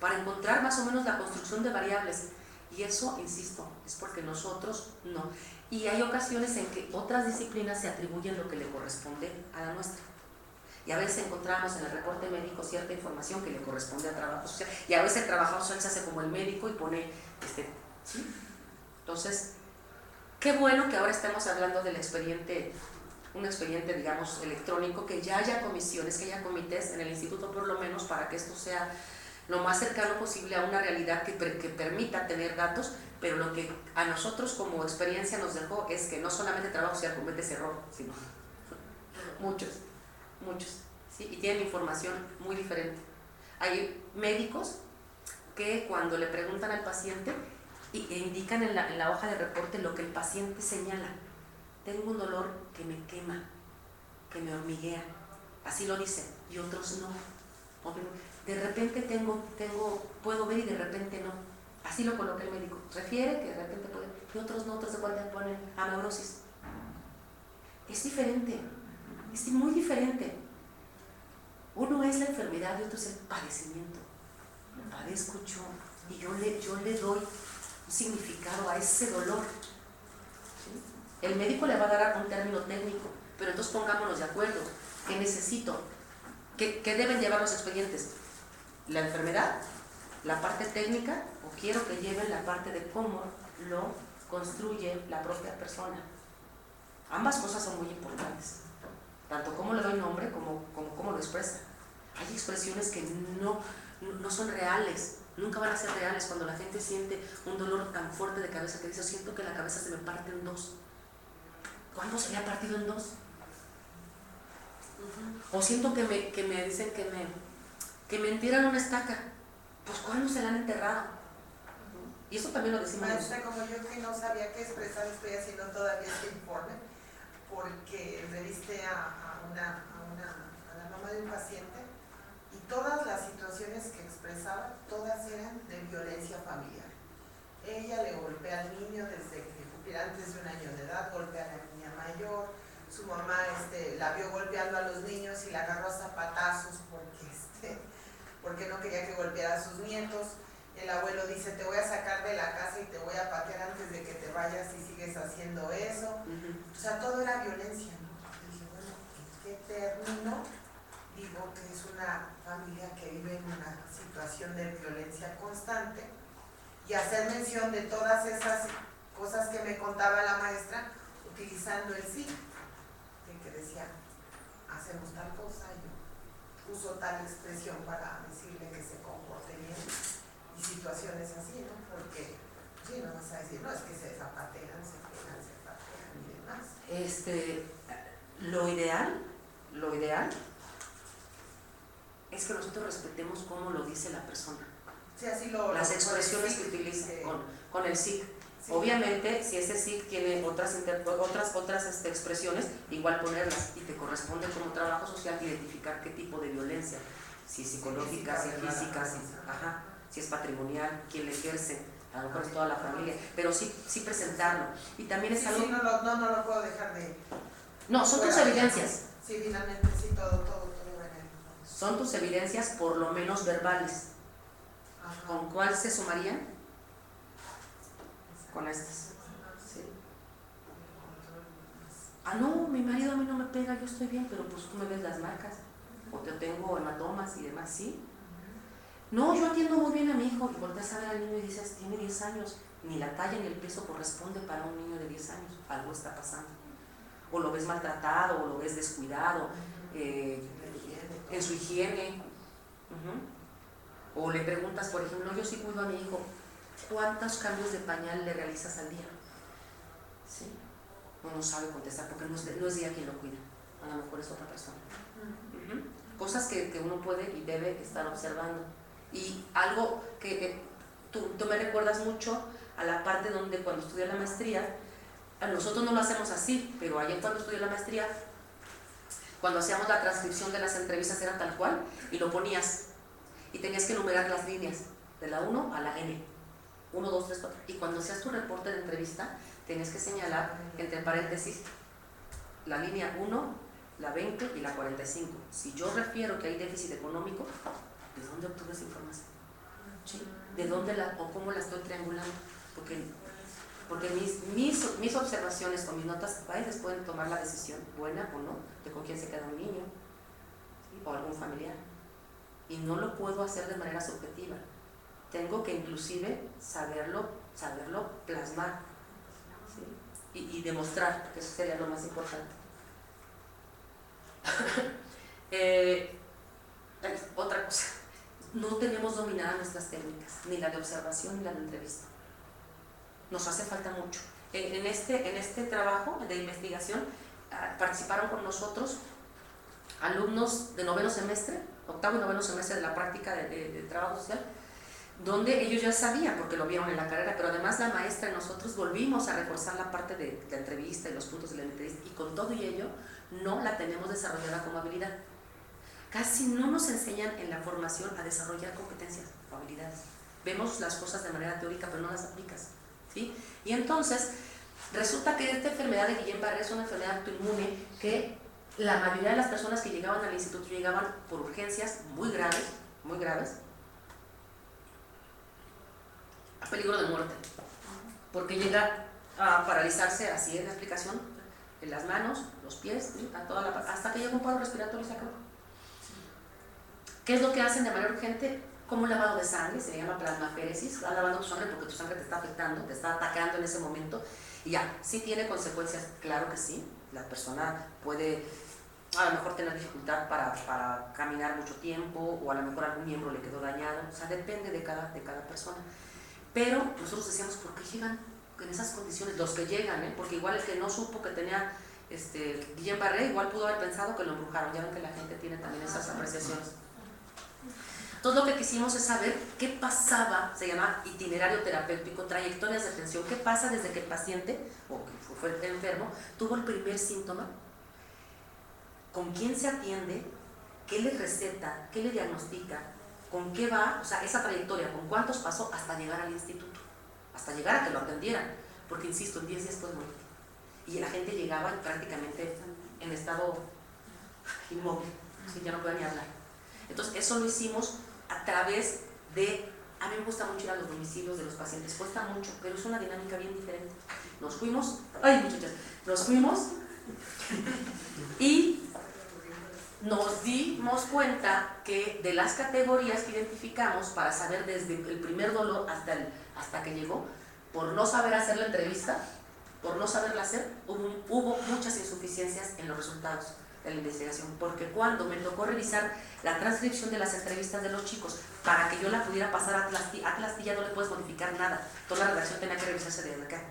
para encontrar más o menos la construcción de variables. Y eso, insisto, es porque nosotros no. Y hay ocasiones en que otras disciplinas se atribuyen lo que le corresponde a la nuestra. Y a veces encontramos en el reporte médico cierta información que le corresponde al trabajo social. Y a veces el trabajo social se hace como el médico y pone, ¿sí? Entonces, qué bueno que ahora estemos hablando del expediente, un expediente, digamos, electrónico, que ya haya comisiones, que haya comités en el instituto por lo menos para que esto sea lo más cercano posible a una realidad que permita tener datos, pero lo que a nosotros como experiencia nos dejó es que no solamente el trabajo social comete ese error, sino muchos, ¿sí? Y tienen información muy diferente. Hay médicos que cuando le preguntan al paciente e indican en la hoja de reporte lo que el paciente señala. Tengo un dolor que me quema, que me hormiguea, así lo dicen, y otros no. De repente puedo ver y de repente no. Así lo coloca el médico. Refiere que de repente puede, y otros no, otros de cuenta ponen aneurosis. Es diferente, es muy diferente. Uno es la enfermedad y otro es el padecimiento. Lo padezco yo y yo le doy un significado a ese dolor. ¿Sí? El médico le va a dar un término técnico, Pero entonces pongámonos de acuerdo. ¿Qué necesito? ¿Qué deben llevar los expedientes? ¿La enfermedad? ¿La parte técnica? ¿O quiero que lleven la parte de cómo lo construye la propia persona? Ambas cosas son muy importantes. Tanto cómo le doy nombre como cómo lo expresa. Hay expresiones que no son reales. Nunca van a ser reales cuando la gente siente un dolor tan fuerte de cabeza que dice, siento que la cabeza se me parte en dos. ¿Cuándo se le ha partido en dos? O siento que me dicen que me entierran una estaca. Pues ¿cuándo se la han enterrado? Y eso también lo decimos. Maestra, como yo que no sabía qué expresar, estoy haciendo todavía este informe, porque entrevisté a la mamá de un paciente y todas las situaciones que expresaba, todas eran de violencia familiar. Ella le golpea al niño desde que cumplía antes de 1 año de edad, golpea a la niña mayor, su mamá la vio golpeando a los niños y la agarró a zapatazos porque no quería que golpeara a sus nietos. El abuelo dice, te voy a sacar de la casa y te voy a patear antes de que te vayas y sigues haciendo eso. O sea, todo era violencia, ¿no? Y dije, bueno, ¿en qué término digo que es una familia que vive en una situación de violencia constante? Y hacer mención de todas esas cosas que me contaba la maestra utilizando el sí, que decía, hacemos tal cosa, yo uso tal expresión para decirle que se comporte bien, y situaciones así, ¿no? Porque, sí, no vas a decir, no, es que se zapatean, se pegan, se patean y demás. Lo ideal es que nosotros respetemos cómo lo dice la persona. Sí, así las expresiones que utiliza con el SIC. Sí. Obviamente, si ese SIC tiene otras expresiones, igual ponerlas, y te corresponde como trabajo social identificar qué tipo de violencia, si es psicológica, si es física, si es patrimonial, quién le ejerce, a lo mejor es toda la familia, pero sí presentarlo. Y también es algo... Sí, no lo puedo dejar de... No, son tus evidencias. Sí, finalmente, sí, todo son tus evidencias, por lo menos verbales. Ajá. ¿Con cuál se sumarían? Con estas. ¿Sí? No, mi marido a mí no me pega, yo estoy bien, pero pues tú me ves las marcas, o te tengo hematomas y demás, ¿sí? No, yo atiendo muy bien a mi hijo, y volteas a ver al niño y dices, tiene 10 años, ni la talla ni el peso corresponde para un niño de 10 años, algo está pasando. O lo ves maltratado, o lo ves descuidado, en su higiene. O le preguntas, por ejemplo, yo sí cuido a mi hijo, ¿cuántos cambios de pañal le realizas al día? ¿Sí? No sabe contestar porque no es ella quien lo cuida, a lo mejor es otra persona. Cosas que uno puede y debe estar observando. Y algo que tú me recuerdas mucho a la parte donde cuando estudié la maestría, nosotros no lo hacemos así, pero ayer cuando estudié la maestría, cuando hacíamos la transcripción de las entrevistas era tal cual, y lo ponías, y tenías que enumerar las líneas, de la 1 a la N, 1, 2, 3, 4, y cuando hacías tu reporte de entrevista, tenías que señalar, entre paréntesis, la línea 1, la 20 y la 45. Si yo refiero que hay déficit económico, ¿de dónde obtuve esa información? ¿Sí? ¿De dónde o cómo la estoy triangulando? Porque mis observaciones o mis notas países pueden tomar la decisión, buena o no, de con quién se queda un niño, ¿sí? O algún familiar. Y no lo puedo hacer de manera subjetiva. Tengo que inclusive saberlo plasmar, ¿sí? Y demostrar, que eso sería lo más importante. Otra cosa, no tenemos dominadas nuestras técnicas, ni la de observación ni la de entrevista. Nos hace falta mucho. En este trabajo de investigación participaron con nosotros alumnos de 9º semestre, 8º y 9º semestre de la práctica de trabajo social, donde ellos ya sabían, porque lo vieron en la carrera, pero además la maestra y nosotros volvimos a reforzar la parte de la entrevista y los puntos de la entrevista, y con todo y ello no la tenemos desarrollada como habilidad. Casi no nos enseñan en la formación a desarrollar competencias o habilidades. Vemos las cosas de manera teórica, pero no las aplicas, ¿sí? Y entonces resulta que esta enfermedad de Guillain-Barré es una enfermedad autoinmune que la mayoría de las personas que llegaban al instituto llegaban por urgencias muy graves, a peligro de muerte, porque llega a paralizarse, así es la explicación, en las manos, los pies, ¿sí? Hasta que llega un paro respiratorio y se acabó. ¿Qué es lo que hacen de manera urgente? Como un lavado de sangre, se llama plasmaféresis, está lavando tu sangre porque tu sangre te está afectando, te está atacando en ese momento, y ya, sí tiene consecuencias, claro que sí, la persona puede a lo mejor tener dificultad para caminar mucho tiempo, o a lo mejor algún miembro le quedó dañado, o sea, depende de cada persona. Pero nosotros decíamos, ¿por qué llegan en esas condiciones? Los que llegan, porque igual el que no supo que tenía Guillain-Barré, igual pudo haber pensado que lo embrujaron. Ya ven que la gente tiene también esas apreciaciones. Entonces lo que quisimos es saber qué pasaba, se llama itinerario terapéutico, trayectorias de atención, qué pasa desde que el paciente, o que fue enfermo, tuvo el primer síntoma, con quién se atiende, qué le receta, qué le diagnostica, con qué va, o sea, esa trayectoria, con cuántos pasó hasta llegar al instituto, hasta llegar a que lo atendieran, porque insisto, en 10 días puede morir. Y la gente llegaba prácticamente en estado inmóvil, ¿sí? Ya no podía ni hablar. Entonces eso lo hicimos a través de, a mí me gusta mucho ir a los domicilios de los pacientes, cuesta mucho, pero es una dinámica bien diferente. Nos fuimos, y nos dimos cuenta que de las categorías que identificamos para saber desde el primer dolor hasta que llegó, por no saber hacer la entrevista, por no saberla hacer, hubo muchas insuficiencias en los resultados de la investigación, porque cuando me tocó revisar la transcripción de las entrevistas de los chicos para que yo la pudiera pasar a Atlas, ya no le puedes modificar nada, toda la redacción tenía que revisarse desde acá.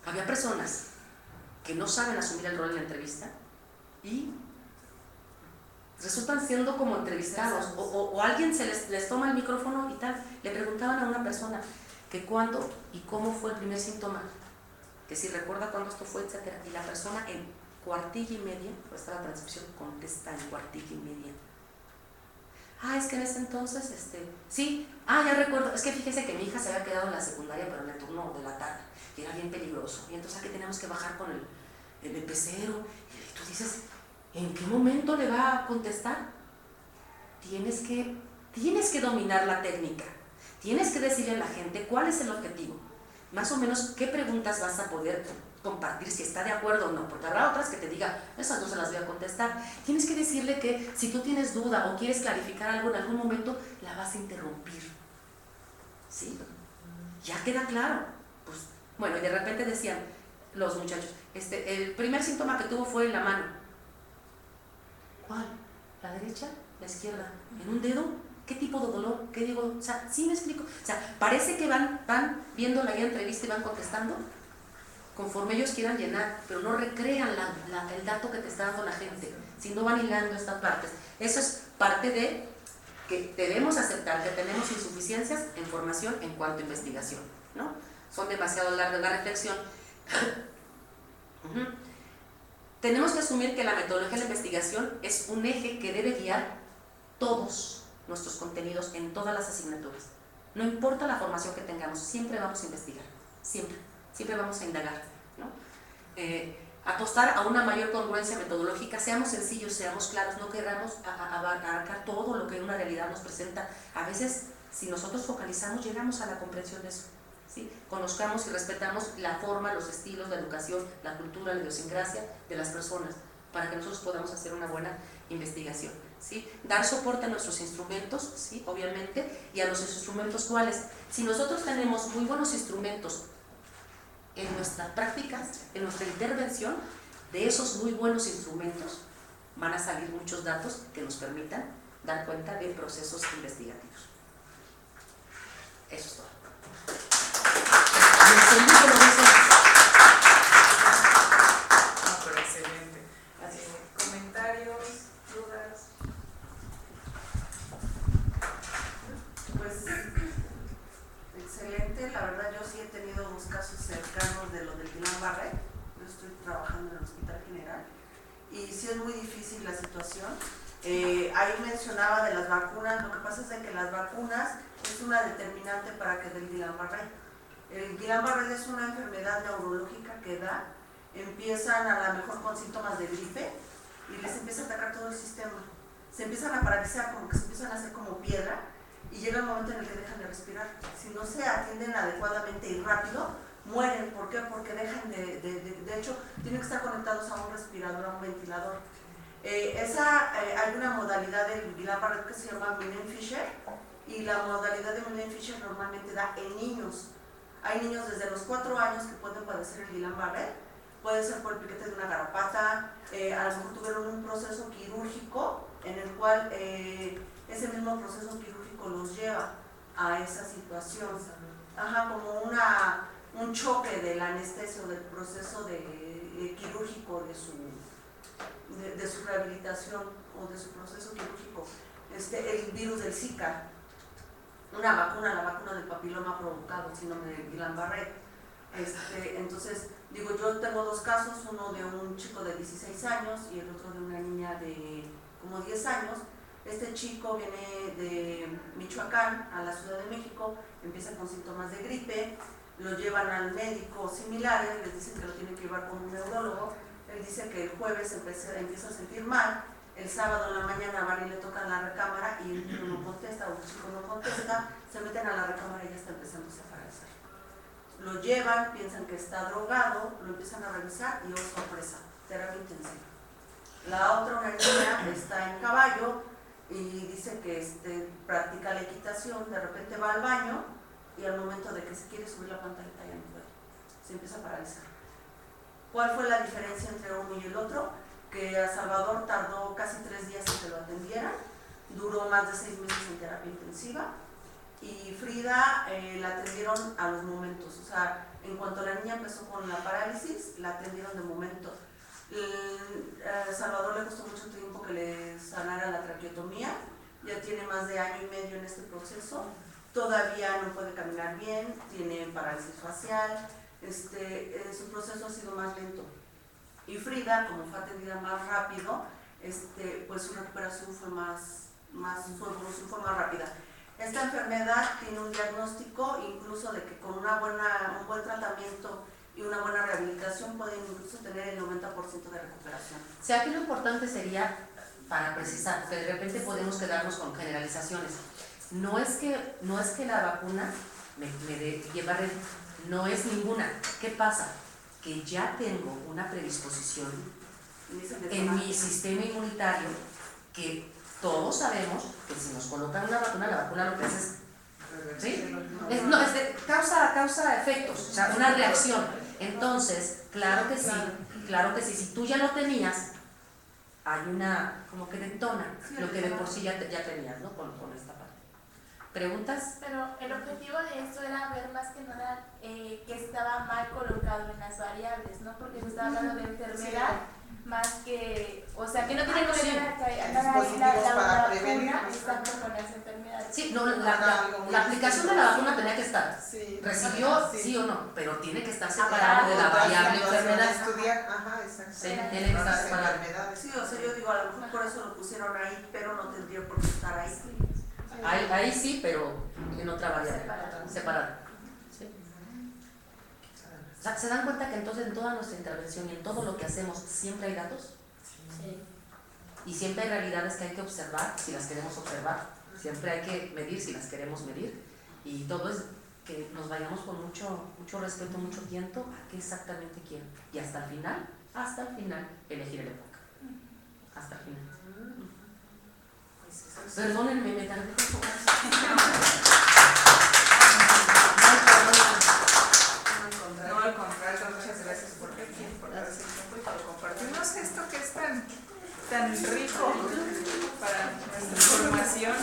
Había personas que no saben asumir el rol en la entrevista y resultan siendo como entrevistados, o alguien les toma el micrófono y tal. Le preguntaban a una persona que cuándo y cómo fue el primer síntoma, que si recuerda cuándo esto fue, etcétera, y la persona en cuartilla y media, pues está la transcripción, contesta en cuartilla y media. Es que en ese entonces, sí, ya recuerdo, es que fíjese que mi hija se había quedado en la secundaria, pero en el turno de la tarde, y era bien peligroso, y entonces aquí teníamos que bajar con el pecero, y tú dices, ¿en qué momento le va a contestar? Tienes que dominar la técnica, tienes que decirle a la gente cuál es el objetivo, más o menos qué preguntas vas a poder compartir, si está de acuerdo o no, porque habrá otras que te digan, esas no se las voy a contestar. Tienes que decirle que si tú tienes duda o quieres clarificar algo en algún momento, la vas a interrumpir, ¿sí? Ya queda claro. Pues, bueno, y de repente decían los muchachos, el primer síntoma que tuvo fue en la mano. ¿Cuál? ¿La derecha? ¿La izquierda? ¿En un dedo? ¿Qué tipo de dolor? ¿Qué digo? O sea, ¿sí me explico? O sea, parece que van viendo la entrevista y van contestando conforme ellos quieran llenar, pero no recrean el dato que te está dando la gente, sino van hilando estas partes. Eso es parte de que debemos aceptar que tenemos insuficiencias en formación en cuanto a investigación, ¿no? Son demasiado largas la reflexión. Tenemos que asumir que la metodología de la investigación es un eje que debe guiar todos nuestros contenidos en todas las asignaturas. No importa la formación que tengamos, siempre vamos a investigar, siempre vamos a indagar, ¿no? Apostar a una mayor congruencia metodológica, seamos sencillos, seamos claros, no queramos abarcar todo lo que una realidad nos presenta. A veces, si nosotros focalizamos, llegamos a la comprensión de eso, ¿sí? Conozcamos y respetamos la forma, los estilos, la educación, la cultura, la idiosincrasia de las personas, para que nosotros podamos hacer una buena investigación, ¿sí? Dar soporte a nuestros instrumentos, ¿sí? Obviamente, y a los instrumentos cuáles. Si nosotros tenemos muy buenos instrumentos en nuestra práctica, en nuestra intervención, de esos muy buenos instrumentos van a salir muchos datos que nos permitan dar cuenta de procesos investigativos. Eso es todo. Pero excelente. Comentarios, dudas. Pues excelente, la verdad yo sí he tenido unos casos cercanos de lo del Guillain-Barré. Yo estoy trabajando en el Hospital General y sí es muy difícil la situación. Ahí mencionaba de las vacunas, lo que pasa es de que las vacunas es una determinante para que del Guillain-Barré. El Guillain-Barré es una enfermedad neurológica que empiezan a lo mejor con síntomas de gripe y les empieza a atacar todo el sistema. Se empiezan a paralizar, como que se empiezan a hacer como piedra y llega un momento en el que dejan de respirar. Si no se atienden adecuadamente y rápido, mueren. ¿Por qué? Porque dejan de hecho, tienen que estar conectados a un respirador, a un ventilador. Hay una modalidad del Guillain-Barré que se llama Milne-Fisher, y la modalidad de Milne-Fisher normalmente da en niños. Hay niños desde los 4 años que pueden padecer el Guillain-Barré, puede ser por el piquete de una garrapata, a lo mejor tuvieron un proceso quirúrgico en el cual ese mismo proceso quirúrgico los lleva a esa situación. Como un choque del anestesio, del proceso quirúrgico de su rehabilitación o de su proceso quirúrgico. El virus del Zika, la vacuna del papiloma provocado, síndrome de Guillain-Barré. Entonces, digo, yo tengo 2 casos, uno de un chico de 16 años y el otro de una niña de como 10 años. Este chico viene de Michoacán a la Ciudad de México, empieza con síntomas de gripe, lo llevan al médico similares, les dicen que lo tienen que llevar con un neurólogo. Él dice que el jueves empieza a sentir mal, el sábado en la mañana van y le tocan la recámara y el niño no contesta o el chico no contesta, se meten a la recámara y ya está empezando a paralizar. Lo llevan, piensan que está drogado, lo empiezan a revisar y sorpresa, terapia intensiva. La otra, una niña, está en caballo y dice que practica la equitación, de repente va al baño y al momento de que se quiere subir la pantaleta ya no puede, se empieza a paralizar. ¿Cuál fue la diferencia entre uno y el otro? Que a Salvador tardó casi 3 días en que lo atendieran, duró más de 6 meses en terapia intensiva, y Frida la atendieron a los momentos, o sea, en cuanto la niña empezó con la parálisis, la atendieron de momento. A Salvador le costó mucho tiempo que le sanara la traqueotomía, ya tiene más de 1 año y medio en este proceso, todavía no puede caminar bien, tiene parálisis facial, su proceso ha sido más lento. Y Frida, como fue atendida más rápido, pues su recuperación fue su evolución fue más rápida. Esta enfermedad tiene un diagnóstico incluso de que con un buen tratamiento y una buena rehabilitación pueden incluso tener el 90% de recuperación. O sea, aquí lo importante sería, para precisar, porque de repente podemos quedarnos con generalizaciones. No es que la vacuna me dé Guillain-Barré, no es ninguna. ¿Qué pasa? Que ya tengo una predisposición en mi sistema inmunitario, que todos sabemos que si nos colocan una vacuna, la vacuna lo que hace es, ¿sí? Causa efectos, o sea, una reacción. Entonces, claro que sí, si tú ya lo tenías, hay como que detona lo que de por sí ya tenías, ¿no? Con esta parte. ¿Preguntas? Pero el objetivo de esto era ver más que nada que estaba mal colocado en las variables, ¿no? Porque se estaba hablando de enfermedad, más que, o sea, que no tiene que ver la vacuna, exacto, con las enfermedades. Sí, no, la aplicación de la vacuna tenía que estar. Sí. Recibió sí o no, pero tiene que estar separado de la variable enfermedad. Estudiar, exacto. Sí, tiene que estar separado. Sí, o sea, yo digo, a lo mejor por eso lo pusieron ahí, pero no tendría por qué estar ahí. Ahí sí, pero en otra variable, separada. ¿Sí? O sea, ¿se dan cuenta que entonces en toda nuestra intervención y en todo lo que hacemos siempre hay datos? Sí. Y siempre hay realidades que hay que observar si las queremos observar, siempre hay que medir si las queremos medir, y todo es que nos vayamos con mucho respeto, mucho tiento a qué exactamente quiero, y hasta el final, elegir el época. Hasta el final. Perdónenme, me tardé un poco. No, al contrario, muchas gracias por darse el tiempo y por compartirnos esto que es tan rico para nuestra formación.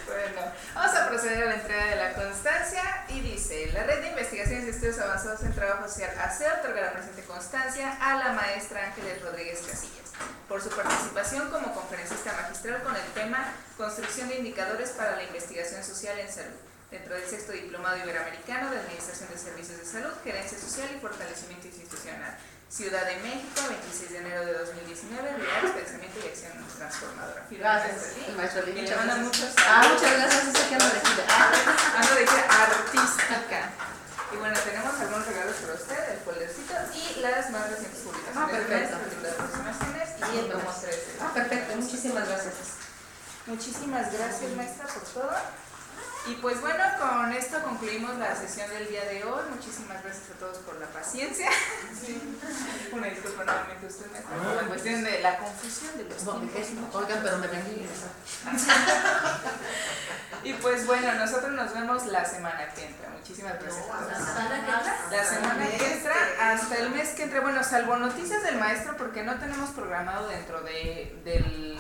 Bueno, vamos a proceder a la entrega de la constancia y dice: la Red de Investigaciones y Estudios Avanzados en Trabajo Social ACE otorga la presente constancia a la maestra Ángeles Rodríguez Casillas por su participación como conferencista magistral con el tema Construcción de indicadores para la investigación social en salud, dentro del 6º Diplomado Iberoamericano de Administración de Servicios de Salud, Gerencia Social y Fortalecimiento Institucional, Ciudad de México, 26 de enero de 2019, Reales, Pensamiento y Acción Transformadora. Gracias, maestro Lee. Y le manda muchos muchas gracias, eso que ando de gira. Ando de gira artística. Y bueno, tenemos algunos regalos para usted, el foldercito y las más recientes publicaciones. Perfecto. De aproximaciones y el tomo 13. Perfecto, muchísimas gracias. Muchísimas gracias, maestra, por todo. Y pues bueno, con esto concluimos la sesión del día de hoy. Muchísimas gracias a todos por la paciencia. Una disculpa nuevamente a usted, maestra, por la cuestión de la confusión de los tiempos. Oigan, pero me vendí. Y pues bueno, nosotros nos vemos la semana que entra. Muchísimas gracias a todos. La semana que entra, hasta el mes que entra, bueno, salvo noticias del maestro, porque no tenemos programado dentro del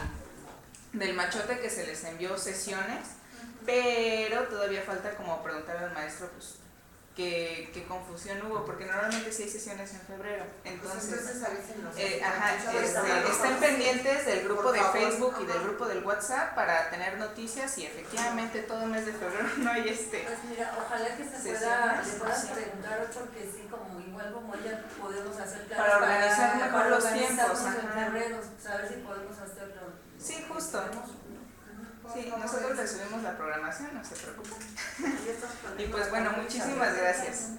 machote que se les envió sesiones, pero todavía falta como preguntarle al maestro pues qué confusión hubo, porque normalmente sí hay sesiones en febrero. Entonces avísenos. Estén pendientes del grupo de Facebook y del grupo del WhatsApp para tener noticias, y efectivamente todo el mes de febrero no hay Pues mira, ojalá que se puedas preguntar, porque sí, como igual como ella podemos hacer planes para organizar mejor los organizarnos tiempos. en febrero, saber si podemos hacerlo. Sí, justo. Sí, nosotros le subimos la programación, no se preocupen. Y pues bueno, muchísimas gracias.